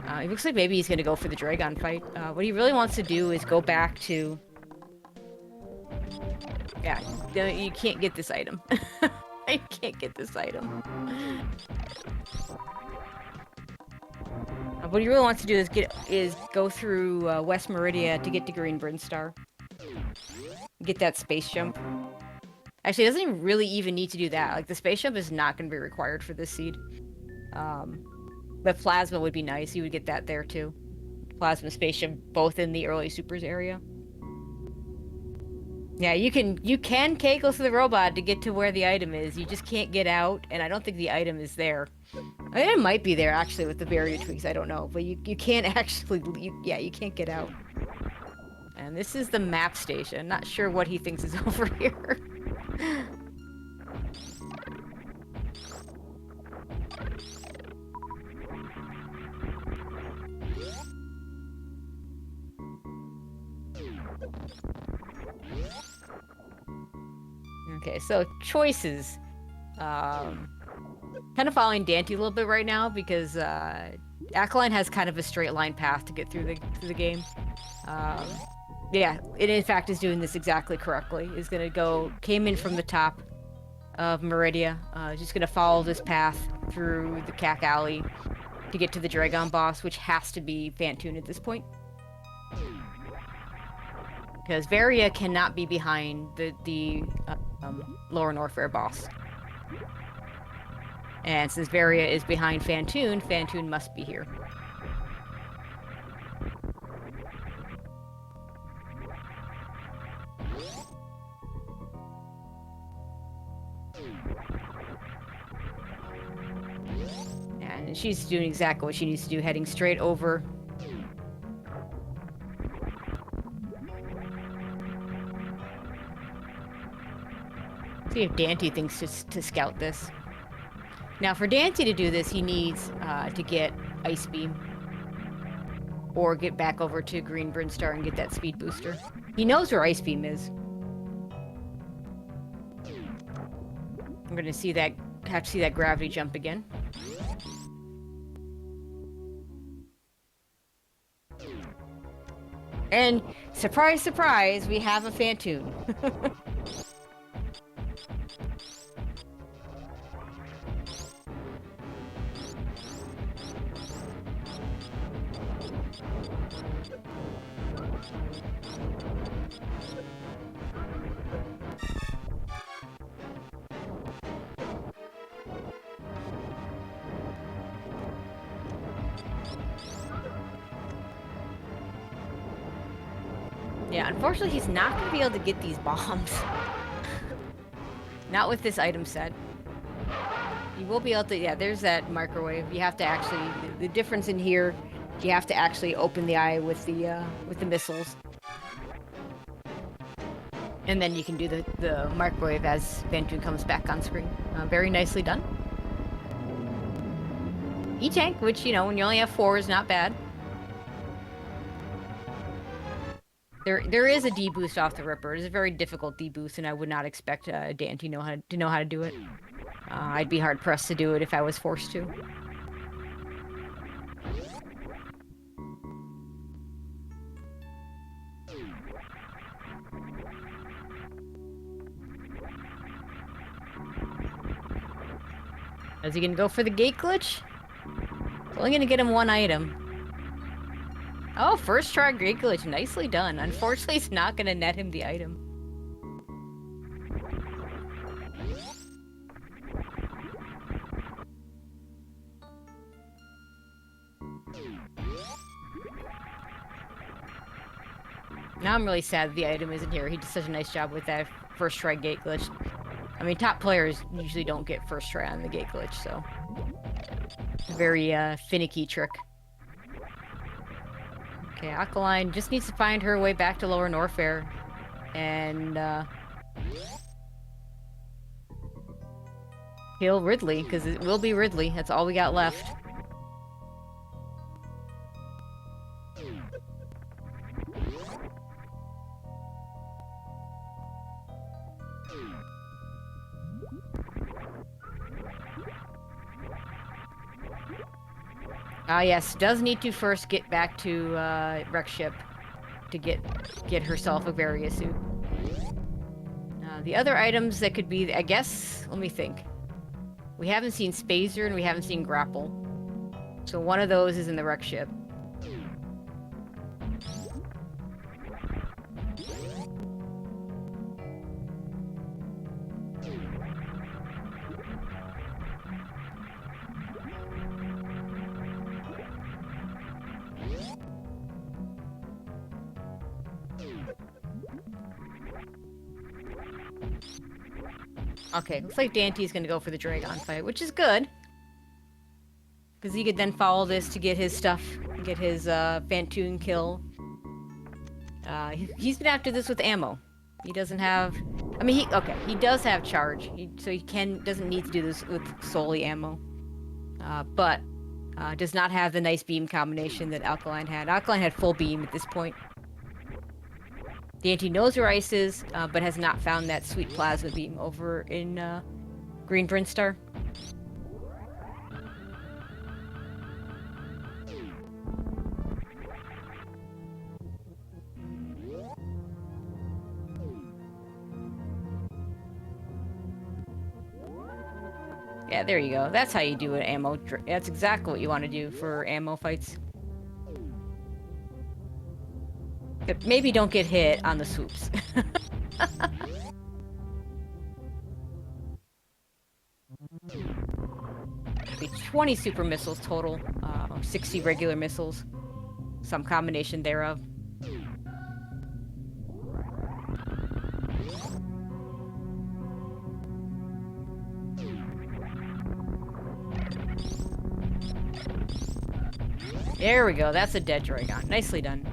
it looks like maybe he's going to go for the Dragon fight. What he really wants to do is go back to... Yeah, you can't get this item. I can't get this item. What he really wants to do is go through West Meridia to get to Green Brinstar. Get that space jump. Actually, it doesn't really even need to do that. Like, the space jump is not going to be required for this seed. But Plasma would be nice. You would get that there, too. Plasma space jump, both in the early Supers area. Yeah, you can Kegel through the robot to get to where the item is. You just can't get out, and I don't think the item is there. I mean, it might be there, actually, with the barrier tweaks. I don't know. But you can't actually... you can't get out. And this is the map station. Not sure what he thinks is over here. Okay, so choices. Kind of following Dante a little bit right now because Ackline has kind of a straight line path to get through the game. Yeah, it in fact is doing this exactly correctly. Is gonna came in from the top of Meridia. Just gonna follow this path through the Cack Alley to get to the Dragon boss, which has to be Fantoon at this point. Because Varia cannot be behind the Lower Norfair boss. And since Varia is behind Fantoon, Fantoon must be here. And she's doing exactly what she needs to do, heading straight over. See if Dante thinks to scout this. Now, for Dante to do this, he needs to get Ice Beam. Or get back over to Green Brinstar and get that speed booster. He knows where Ice Beam is. I'm gonna have to see that gravity jump again. And, surprise, surprise, we have a Fantoon. Yeah, unfortunately, he's not going to be able to get these bombs. Not with this item set. You will be able to... Yeah, there's that microwave. You have to actually... The difference in here, you have to actually open the eye with the missiles. And then you can do the microwave as Fantoon comes back on screen. Very nicely done. E-Tank, which, you know, when you only have 4 is not bad. There is a D-boost off the Ripper. It is a very difficult D-boost, and I would not expect Dan to know how to do it. I'd be hard-pressed to do it if I was forced to. Is he gonna go for the gate glitch? It's only gonna get him 1 item. Oh, first try gate glitch. Nicely done. Unfortunately, it's not gonna net him the item. Now I'm really sad that the item isn't here. He did such a nice job with that first try gate glitch. I mean, top players usually don't get first try on the gate glitch, so... Very, finicky trick. Okay, Alkaline just needs to find her way back to Lower Norfair. And, kill Ridley, because it will be Ridley. That's all we got left. Yes, does need to first get back to Wreck Ship to get herself a various suit. The other items that could be, I guess, let me think. We haven't seen Spazer and we haven't seen Grapple. So one of those is in the Wreck Ship. Okay, looks like Dante's gonna go for the Dragon fight, which is good. Because he could then follow this to get his stuff, get his Fantoon kill. He's been after this with ammo. He doesn't have... I mean, he does have charge, so he doesn't need to do this with solely ammo. But does not have the nice beam combination that Alkaline had. Alkaline had full beam at this point. Dante knows where ice is, but has not found that sweet plasma beam over in Green Brinstar. Yeah, there you go. That's how you do an ammo. That's exactly what you want to do for ammo fights. But maybe don't get hit on the swoops. Be 20 super missiles total, 60 regular missiles, some combination thereof. There we go, that's a dead Dragon. Nicely done.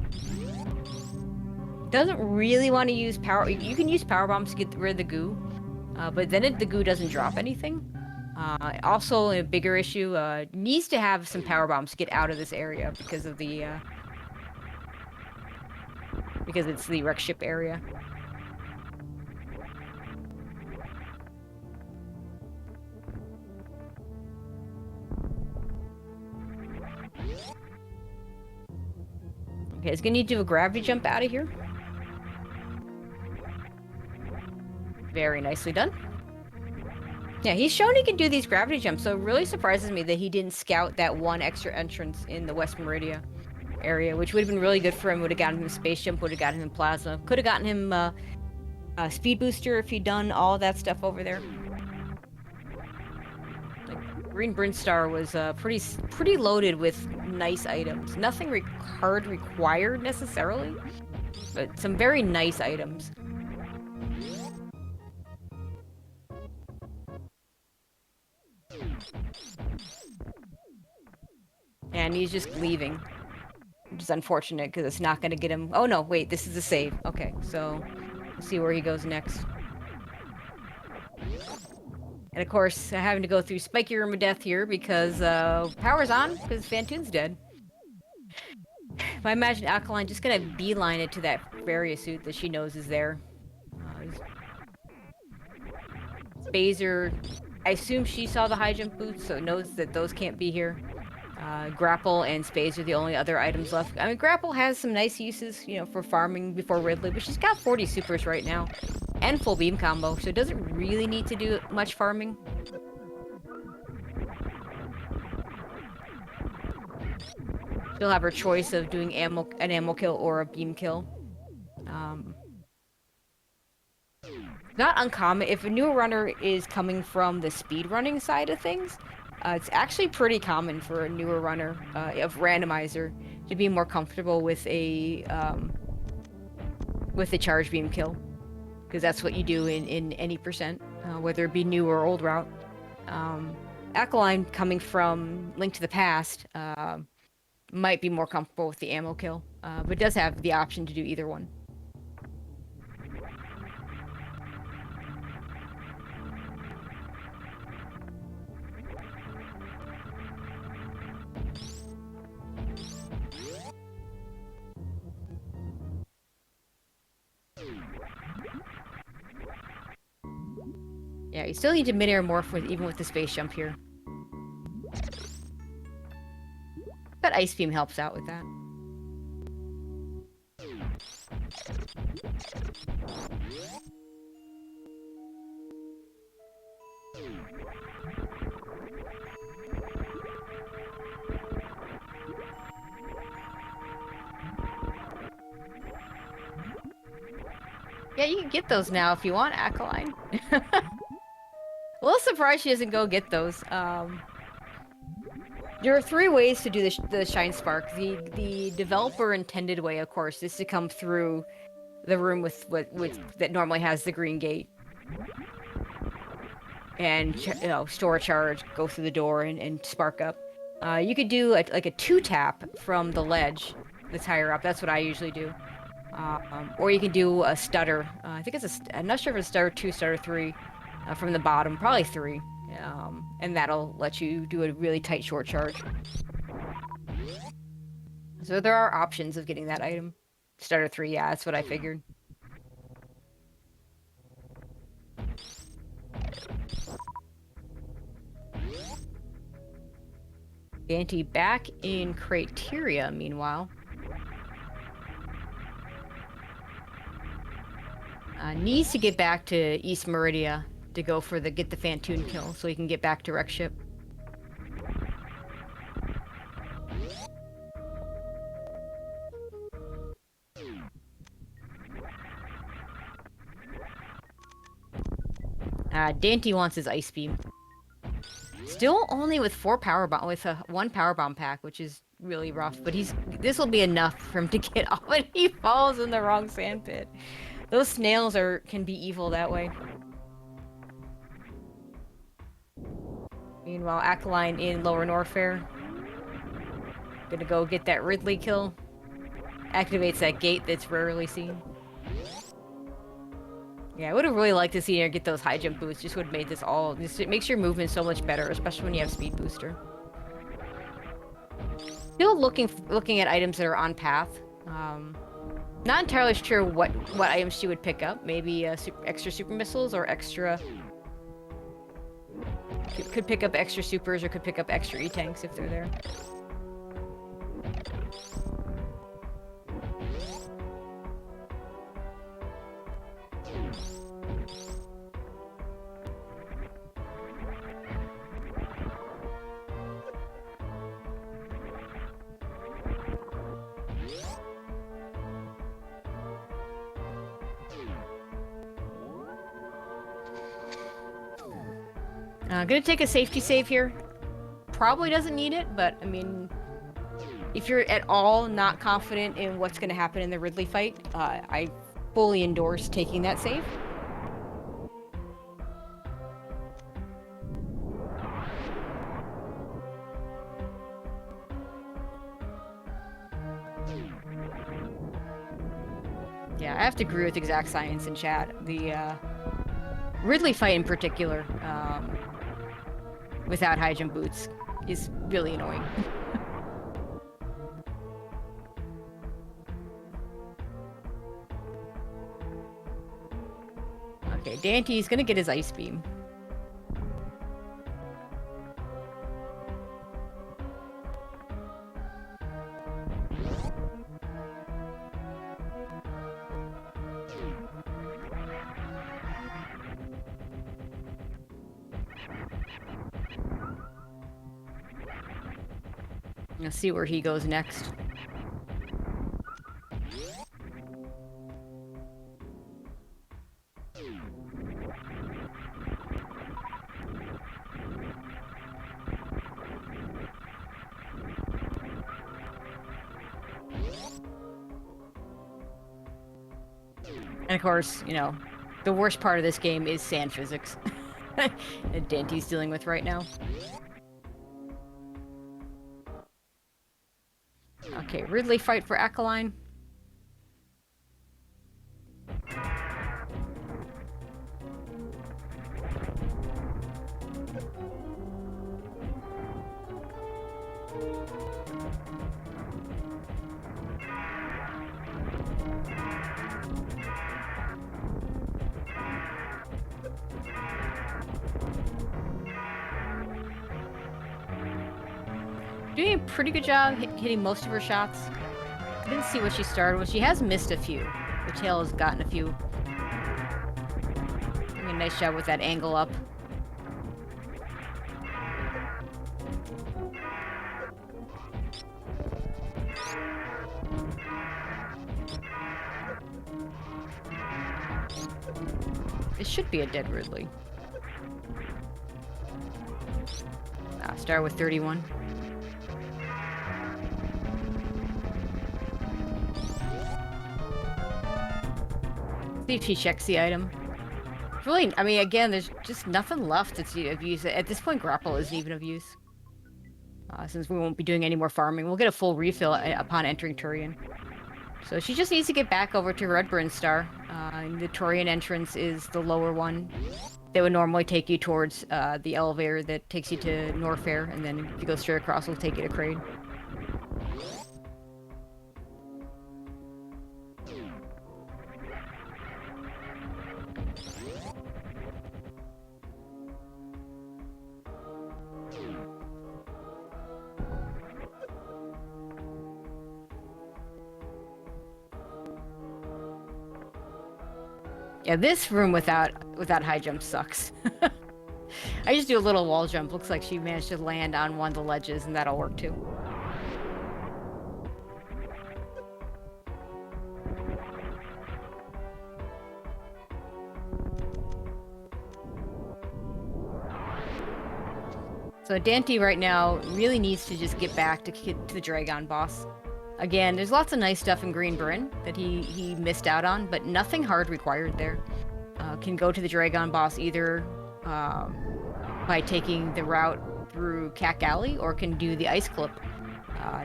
Doesn't really want to use power. You can use power bombs to get rid of the goo, but then the goo doesn't drop anything. Also, a bigger issue, needs to have some power bombs to get out of this area because of the because it's the wreck ship area. Okay, it's gonna need to do a gravity jump out of here. Very nicely done. Yeah, he's shown he can do these gravity jumps, so it really surprises me that he didn't scout that one extra entrance in the West Meridia area, which would have been really good for him. Would have gotten him a space jump, would have gotten him plasma, could have gotten him a speed booster if he'd done all that stuff over there. Like, Green Brinstar was pretty loaded with nice items. Nothing hard required necessarily, but some very nice items. And he's just leaving, which is unfortunate because it's not going to get him. Oh no, wait, this is a save. Okay, so let's see where he goes next. And of course, having to go through Spiky Room of Death here because power's on because Fantoon's dead. If I imagine Alkaline just gonna beeline it to that various suit that she knows is there. Spazer, I assume she saw the high jump boots, so it knows that those can't be here. Grapple and Spaze are the only other items left. I mean, Grapple has some nice uses, you know, for farming before Ridley, but she's got 40 supers right now. And full beam combo, so it doesn't really need to do much farming. She'll have her choice of doing an ammo kill or a beam kill. Not uncommon. If a newer runner is coming from the speedrunning side of things, it's actually pretty common for a newer runner of randomizer to be more comfortable with a with the charge beam kill, because that's what you do in any percent, whether it be new or old route. Alkaline, coming from Link to the Past, might be more comfortable with the ammo kill, but does have the option to do either one. Yeah, you still need to mid-air morph even with the space jump here. But Ice Beam helps out with that. Yeah, you can get those now if you want, Alkaline. A little surprised she doesn't go get those. There are 3 ways to do the Shine Spark. The developer intended way, of course, is to come through the room with that normally has the green gate, and store a charge, go through the door, and spark up. You could do like a 2-tap from the ledge that's higher up. That's what I usually do. Or you can do a stutter. I think I'm not sure if it's stutter 2, stutter 3, from the bottom, probably 3. And that'll let you do a really tight short charge. So there are options of getting that item. Starter 3, yeah, that's what I figured. Dante back in Criteria, meanwhile. Needs to get back to East Meridia to go for get the Fantoon kill, so he can get back to Wreck Ship. Dante wants his Ice Beam. Still only with 4 power bomb, with 1 power bomb pack, which is really rough. But this will be enough for him to get off, and he falls in the wrong sand pit. Those snails can be evil that way. Meanwhile, Alkaline in Lower Norfair. Gonna go get that Ridley kill. Activates that gate that's rarely seen. Yeah, I would have really liked to see her get those high jump boosts. Just would have made this all... It makes your movement so much better, especially when you have speed booster. Still looking at items that are on path. Not entirely sure what items she would pick up. Maybe extra super missiles or extra... Could pick up extra supers or could pick up extra E-tanks if they're there. Gonna take a safety save here. Probably doesn't need it, but I mean, if you're at all not confident in what's gonna happen in the Ridley fight, I fully endorse taking that save. Yeah, I have to agree with Exact Science in chat. The Ridley fight in particular, without high jump boots, is really annoying. Okay, Dante's gonna get his Ice Beam. Let's see where he goes next. And of course, you know, the worst part of this game is sand physics that Dante's dealing with right now. Okay, Ridley fight for Aquiline. Doing a pretty good job hitting most of her shots. I didn't see what she started with. She has missed a few. The tail has gotten a few. Doing a nice job with that angle up. This should be a dead Ridley. Start with 31. See if she checks the item. Really, I mean, again, there's just nothing left that's of use. At this point, grapple isn't even of use. Since we won't be doing any more farming. We'll get a full refill upon entering Turian. So she just needs to get back over to Red Brinstar. The Turian entrance is the lower one. They would normally take you towards the elevator that takes you to Norfair, and then if you go straight across, it'll take you to Kraid. Yeah, this room without high jump sucks. I just do a little wall jump. Looks like she managed to land on one of the ledges, and that'll work too. So Dante right now really needs to just get back to the Dragon boss. Again, there's lots of nice stuff in Green Bryn that he missed out on, but nothing hard required there. Can go to the Dragon boss either by taking the route through Cack Alley, or can do the ice clip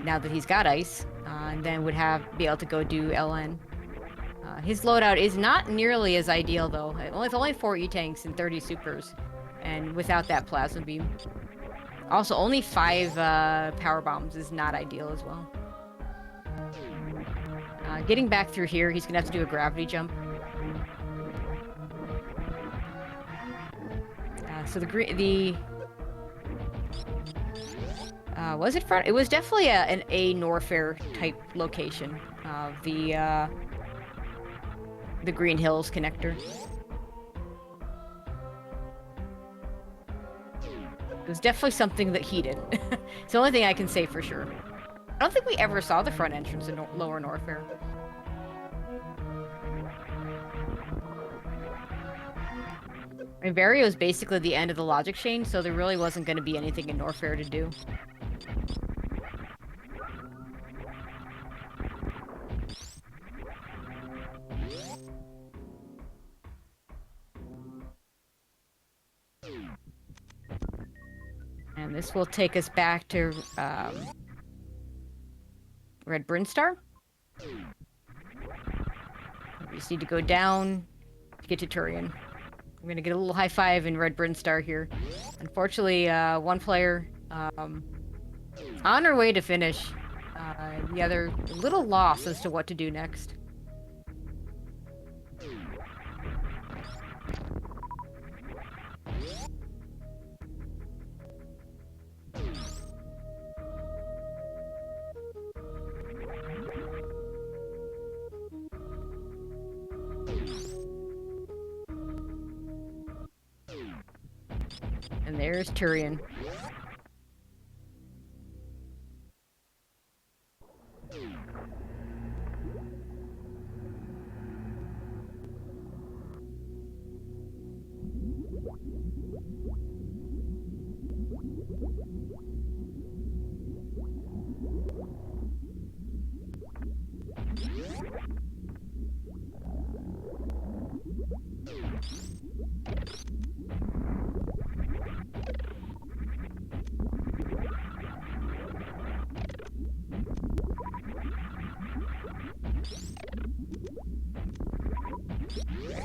now that he's got ice, and then would be able to go do LN. His loadout is not nearly as ideal though. It's only 4 E-tanks and 30 supers, and without that plasma beam. Also, only 5 power bombs is not ideal as well. Getting back through here, he's gonna have to do a gravity jump. So was it front? It was definitely an Norfair type location of the Green Hills connector. It was definitely something that he did. It's the only thing I can say for sure. I don't think we ever saw the front entrance in Lower Norfair. I mean, Vario is basically the end of the logic chain, so there really wasn't going to be anything in Norfair to do. And this will take us back to Red Brinstar. We just need to go down to get to Turian. I'm gonna get a little high five in Red Brinstar here. Unfortunately, one player on her way to finish. The other a little lost as to what to do next. And there's Turian.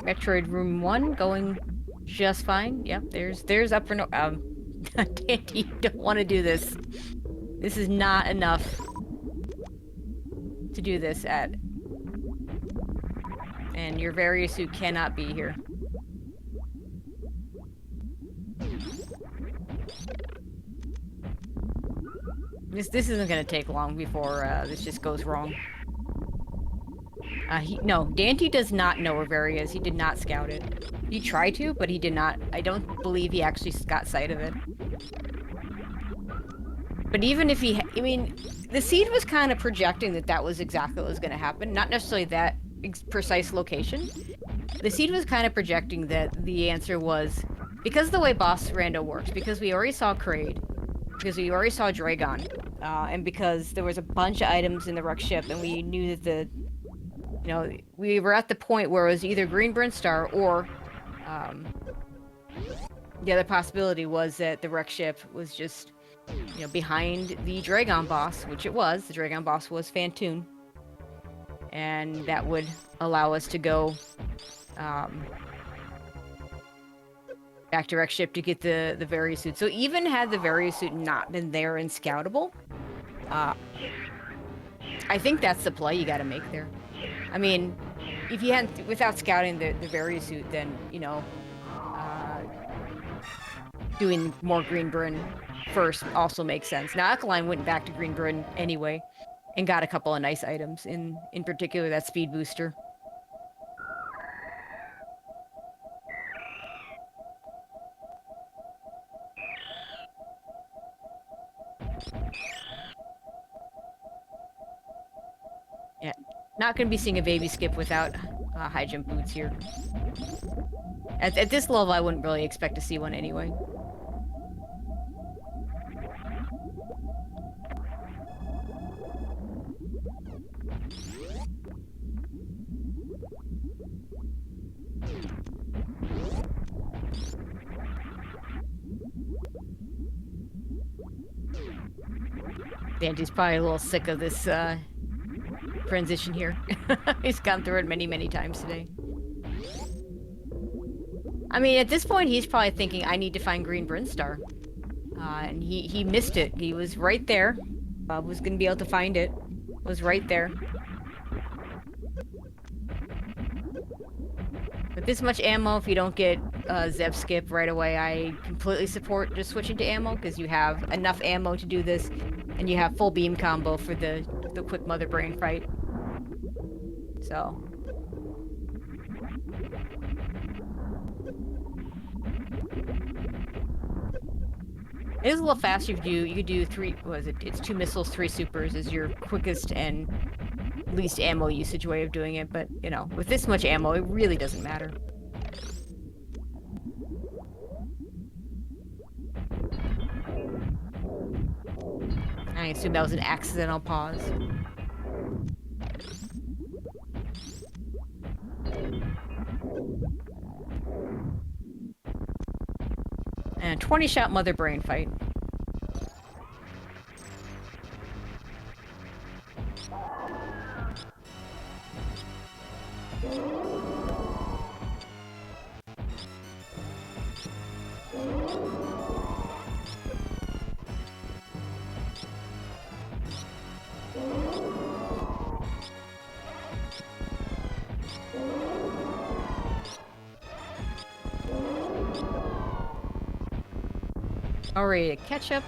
Metroid Room 1 going just fine. Yep, there's upper no Dandy, you don't want to do this. This is not enough to do this at. And your various suit cannot be here. This isn't gonna take long before this just goes wrong. No, Dante does not know where Very is. He did not scout it. He tried to, but he did not. I don't believe he actually got sight of it. But even if he, I mean, the seed was kind of projecting that that was exactly what was going to happen. Not necessarily that precise location. The seed was kind of projecting that the answer was, because of the way Boss Rando works, because we already saw Kraid, because we already saw Dragon, and because there was a bunch of items in the wreck ship, and we knew that we were at the point where it was either Green Brinstar or the other possibility was that the wreck ship was just, behind the Dragon boss, which it was. The Dragon boss was Fantoon. And that would allow us to go back to wreck ship to get the Various suit. So even had the Various suit not been there and scoutable, I think that's the play you got to make there. I mean, if you hadn't, without scouting the Various suit, then, doing more Green Bryn first also makes sense. Now, Alkaline went back to Green Bryn anyway and got a couple of nice items, in particular that speed booster. Yeah, not going to be seeing a baby skip without high jump boots here. At this level, I wouldn't really expect to see one anyway. Dante's probably a little sick of this transition here. He's gone through it many, many times today. I mean, at this point, he's probably thinking, I need to find Green Brinstar. And he missed it. He was right there. Bob was going to be able to find it. Was right there. With this much ammo, if you don't get Zeb skip right away, I completely support just switching to ammo, because you have enough ammo to do this, and you have full beam combo for the quick Mother Brain fight. So. It is a little faster if you could do three, it's 2 missiles, 3 supers is your quickest and least ammo usage way of doing it, but, with this much ammo, it really doesn't matter. I assume that was an accidental pause. And 20-shot Mother Brain fight. Alright, Ketchup.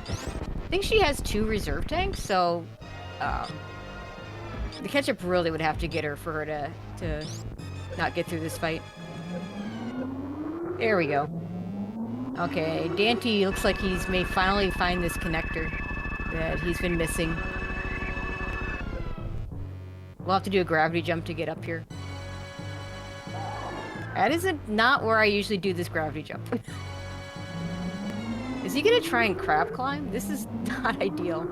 I think she has 2 reserve tanks, so the Ketchup really would have to get her for her to not get through this fight. There we go. Okay, Dante looks like may finally find this connector that he's been missing. We'll have to do a gravity jump to get up here. That isn't not where I usually do this gravity jump. Is he gonna try and crab climb? This is not ideal.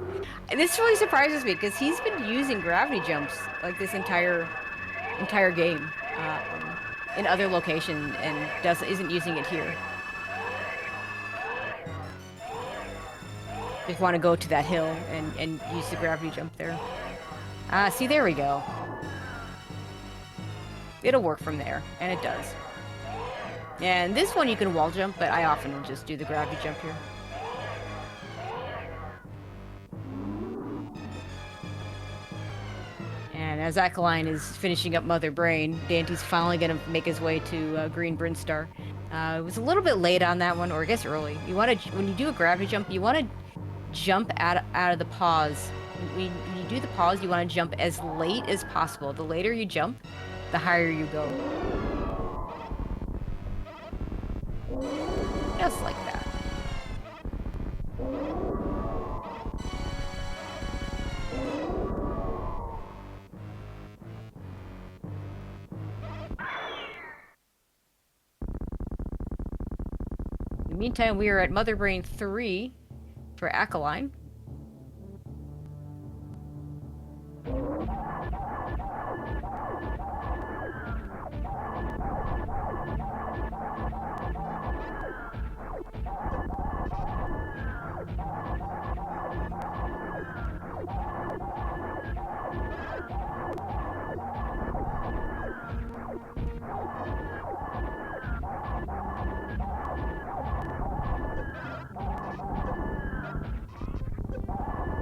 And this really surprises me because he's been using gravity jumps like this entire game in other locations and isn't using it here. Just want to go to that hill and use the gravity jump there. See, there we go. it'll work from there, and it does. And this one you can wall jump, but I often will just do the gravity jump here. And as Akaline is finishing up Mother Brain, Dante's finally going to make his way to Green Brinstar. It was a little bit late on that one, or I guess early. You want to, when you do a gravity jump, you want to jump out of the pause. When you do the pause, you want to jump as late as possible. The later you jump, the higher you go. Just like that. In the meantime, we are at Mother Brain 3 for Akaline.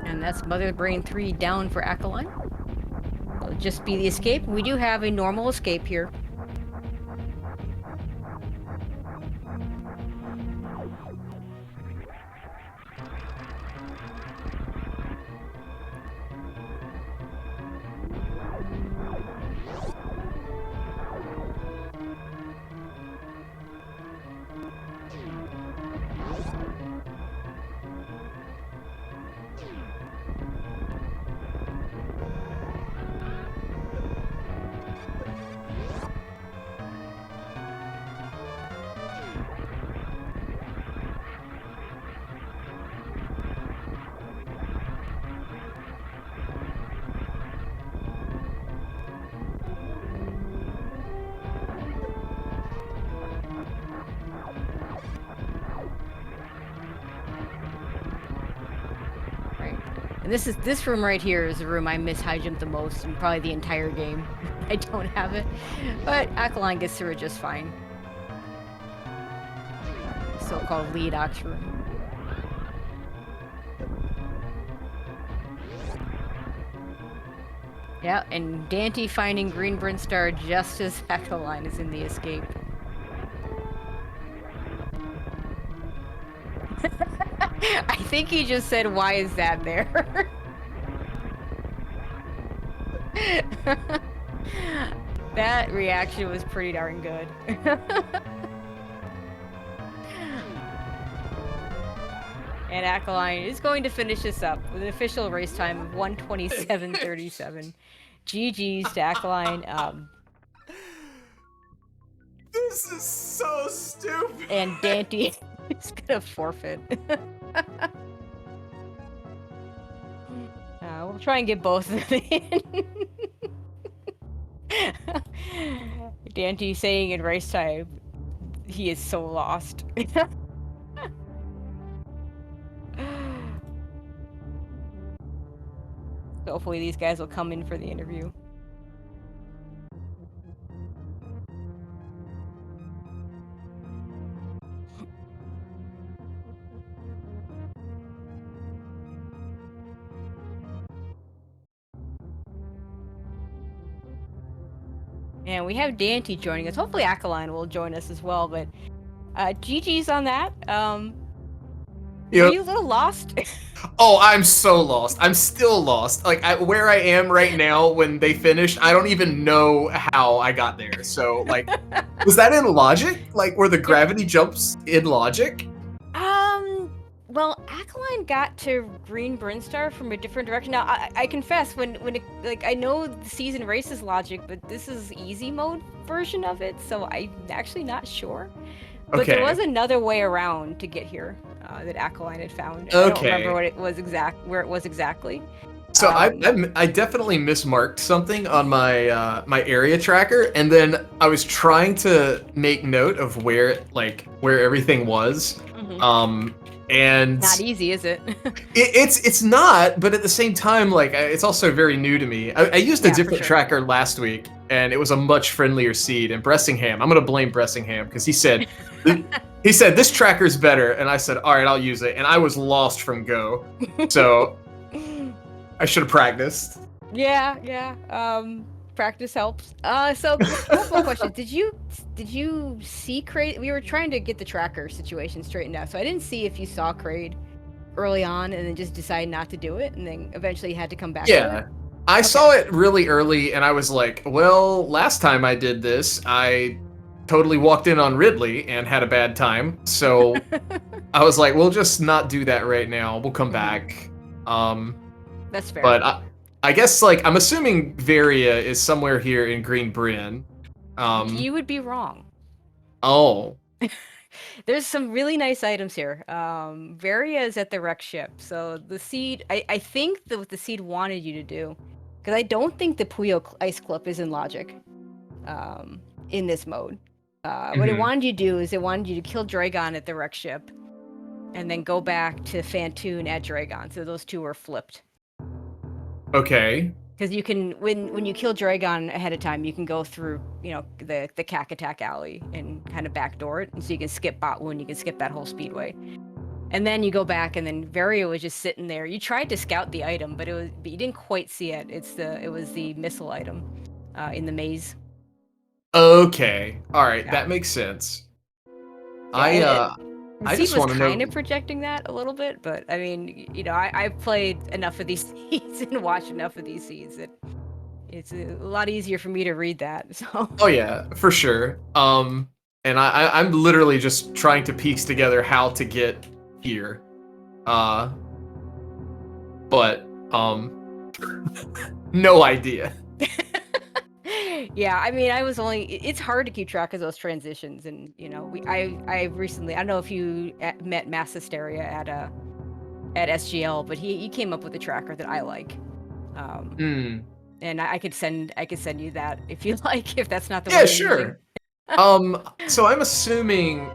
And that's Mother Brain 3 down for Akaline. It'll just be the escape. We do have a normal escape here. And this room right here is the room I miss high jump the most in probably the entire game. I don't have it, but Akaline gets through it just fine. So-called lead ox room. Yeah, and Dante finding Green Brinstar just as Akaline is in the escape. I think he just said, "Why is that there?" That reaction was pretty darn good. And Akaline is going to finish this up with an official race time of 1:27:37. GG's to Akaline. This is so stupid. And Dante is gonna forfeit. We'll try and get both of them in. Dante saying in race time, he is so lost. So hopefully these guys will come in for the interview. And we have Dante joining us. Hopefully Akaline will join us as well, but GG's on that. Are you a little lost? Oh, I'm so lost. I'm still lost. Like, where I am right now when they finished, I don't even know how I got there. So, like, was that in logic? Like, were the gravity jumps in logic? Well, Akaline got to Green Brinstar from a different direction. Now, I confess, when it, like, I know the season races logic, but this is easy mode version of it, so I'm actually not sure. But there was another way around to get here that Akaline had found. I don't remember what it was where it was exactly. So I definitely mismarked something on my my area tracker, and then I was trying to make note of where everything was. Mm-hmm. And not easy, is it? It's not, but at the same time, like, it's also very new to me. I used a different tracker last week, and it was a much friendlier seed. And Bressingham, I'm gonna blame Bressingham because this tracker's better, and I said, all right, I'll use it, and I was lost from go, so I should have practiced. Yeah. Practice helps. So couple of questions. Did you see Kraid? We were trying to get the tracker situation straightened out, so I didn't see if you saw Kraid early on and then just decided not to do it, and then eventually had to come back to it. Yeah. I saw it really early, and I was like, well, last time I did this, I totally walked in on Ridley and had a bad time. So I was like, we'll just not do that right now. We'll come back. That's fair. But I guess, like, I'm assuming Varia is somewhere here in Green Bryn. You would be wrong. Oh. There's some really nice items here. Varia is at the wreck ship. So the seed, I think that what the seed wanted you to do, because I don't think the Puyo Ice Clip is in logic in this mode. What it wanted you to do is it wanted you to kill Dragon at the wreck ship and then go back to Fantoon at Dragon. So those two were flipped. Okay. Because you can, when you kill Dragon ahead of time, you can go through, the Cack Attack Alley and kind of backdoor it. And so you can skip Bot Wound, you can skip that whole speedway. And then you go back, and then Varia was just sitting there. You tried to scout the item, but you didn't quite see it. It was the missile item in the maze. Okay. All right. Yeah. That makes sense. Yeah, I Seed just was want to know. Kind of projecting that a little bit, but I mean, I've played enough of these seeds and watched enough of these seeds that it's a lot easier for me to read that. So. Oh yeah, for sure. And I'm literally just trying to piece together how to get here. But no idea. Yeah, I mean, it's hard to keep track of those transitions, and I recently, I don't know if you met Mass Hysteria at SGL, but he came up with a tracker that I like, and I could send you that if you like, if that's not the one. Yeah, sure. So I'm assuming,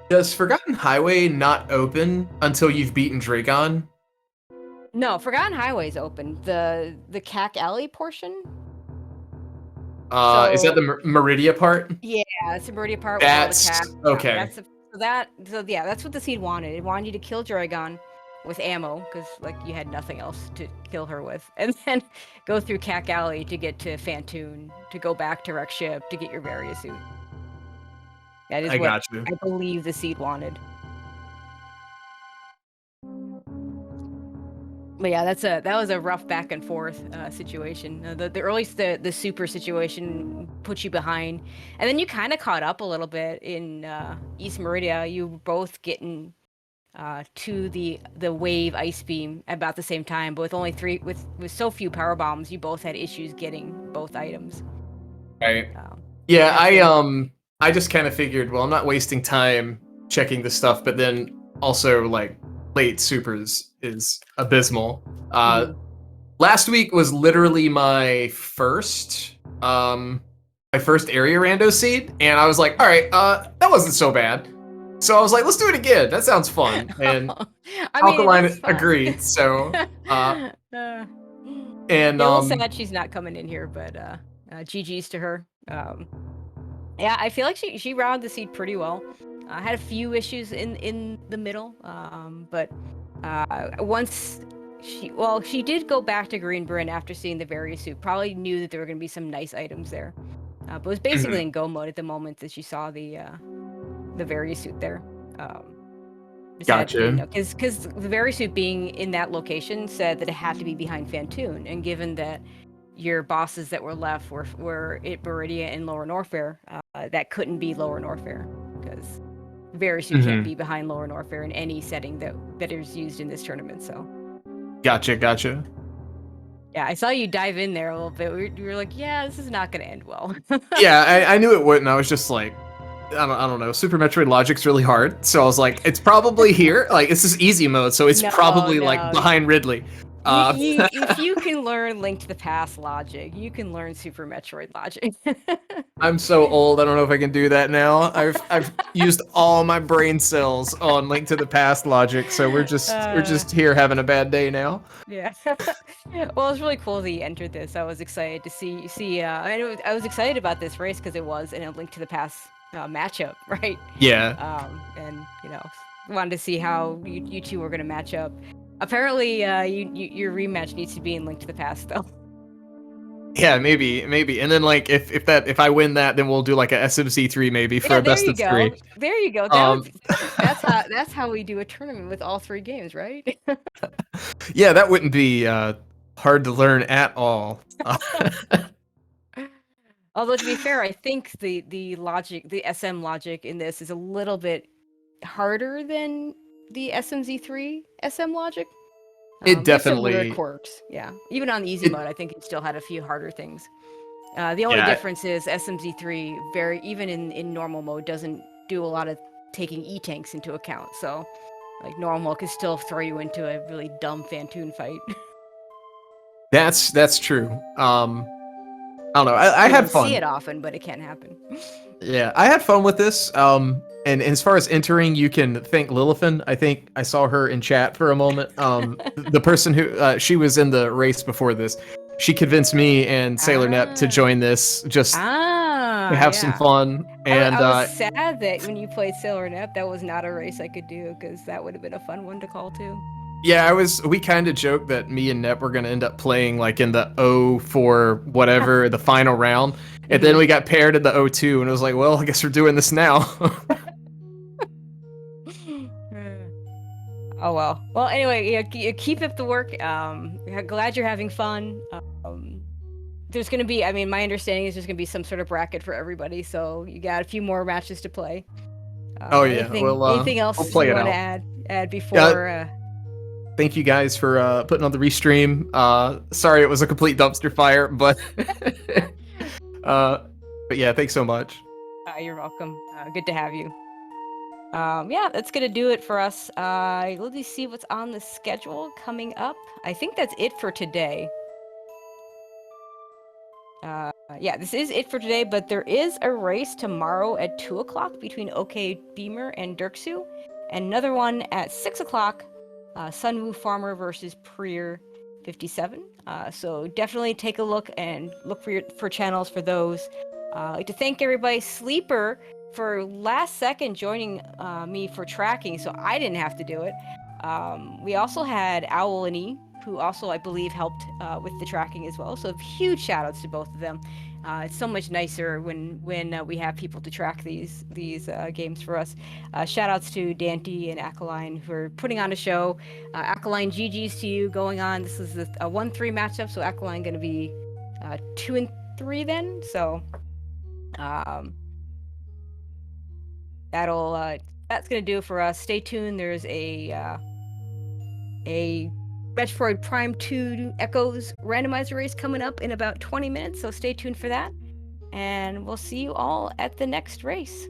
does Forgotten Highway not open until you've beaten Dragon? No, Forgotten Highway's open. The Cack Alley portion. Is that the Meridia part? Yeah, it's the Meridia part. That's okay. That's what the seed wanted. It wanted you to kill Dragon with ammo, because you had nothing else to kill her with, and then go through Cack Alley to get to Fantoon, to go back to Wreck Ship to get your Varia suit. That is what I believe the seed wanted. But yeah, that was a rough back and forth situation. The super situation put you behind, and then you kind of caught up a little bit in East Meridia. You were both getting to the wave ice beam about the same time, but with only with so few power bombs, you both had issues getting both items. Right. I just kind of figured, well, I'm not wasting time checking this stuff, but then also late supers is abysmal. Last week was literally my first area rando seed, and I was like, all right, that wasn't so bad. So I was like, let's do it again. That sounds fun. And Alkaline agreed. So and sad she's not coming in here, but GG's to her. Yeah, I feel like she rounded the seed pretty well. I had a few issues in the middle, but once she did go back to Green Bryn after seeing the Varia suit. Probably knew that there were going to be some nice items there, but it was basically in go mode at the moment that she saw the Varia suit there. Gotcha. Because the Varia suit being in that location said that it had to be behind Fantoon, and given that your bosses that were left were at Meridia and Lower Norfair, that couldn't be Lower Norfair, because Varia suit can't be behind Lower Norfair in any setting that is used in this tournament. So gotcha. Yeah, I saw you dive in there a little bit. You were like, yeah, this is not going to end well. Yeah, I knew it wouldn't. I was just like, I don't know. Super Metroid logic's really hard, so I was like, it's probably here. This is easy mode, so it's probably behind Ridley. Uh, If you can learn Link to the Past logic, you can learn Super Metroid logic. I'm so old. I don't know if I can do that now. I've used all my brain cells on Link to the Past logic, so we're Uh, just here having a bad day now. yeah. Well, it was really cool that you entered this. I was excited to see. I was excited about this race because it was in a Link to the Past matchup, right? Yeah. And wanted to see how you two were gonna match up. Apparently, your rematch needs to be in Link to the Past, though. Yeah, maybe. And then like if I win that, then we'll do like a SMC3 maybe for Yeah, a there best you of 3. go. There you go. Um That's how we do a tournament with all 3 games, right? yeah, that wouldn't be hard to learn at all. Although to be fair, I think the logic, the SM logic in this is a little bit harder than the SMZ3 SM logic. It There's some weird definitely quirks, yeah. Even on easy it mode, I think it still had a few harder things. The only yeah, difference is SMZ3 even in normal mode doesn't do a lot of taking E-tanks into account. So like normal could still throw you into a really dumb Fantoon fight. that's true. I don't know. I You had don't see fun. it often, but it can happen. Yeah, I had fun with this. And as far as entering, you can thank Lilithan. I think I saw her in chat for a moment. The person who she was in the race before this, she convinced me and Sailor Nep to Ah. join this just to have some Yeah. fun. And I was sad that when you played Sailor Nep, that was not a race I could do because that would have been a fun one to call too. yeah, we kind of joked that me and Nep were gonna end up playing like in the O for whatever the final round, and then we got paired in the O2, and it was like, well, I guess we're doing this now. Oh well. Well, anyway, keep up the work. Glad you're having fun. There's gonna be, I mean, my understanding is there's gonna be some sort of bracket for everybody, so you got a few more matches to play. Oh yeah, Anything we'll else play you it want to out. add before? Thank you guys for putting on the restream. Sorry it was a complete dumpster fire, but but yeah, thanks so much. You're welcome. Good to have you. Yeah, that's gonna do it for us. Let me see what's on the schedule coming up. I think that's it for today. Yeah, this is it for today, but there is a race tomorrow at 2 o'clock between OK Beamer and Dirksu, and another one at 6 o'clock, Sunwoo Farmer versus Prier 57. So definitely take a look and look for channels for those. I'd like to thank everybody. Sleeper for last second joining me for tracking, so I didn't have to do it. We also had Owl and E, who also, I believe, helped with the tracking as well. So huge shout outs to both of them. It's so much nicer when we have people to track these games for us. Shout outs to Dante and Akaline for putting on a show. Akaline, GG's to you going on. This is a 1-3 matchup, so Akaline going to be 2-3 then. So that's going to do it for us. Stay tuned. There's a Metroid Prime 2 Echoes randomizer race coming up in about 20 minutes, so stay tuned for that. And we'll see you all at the next race.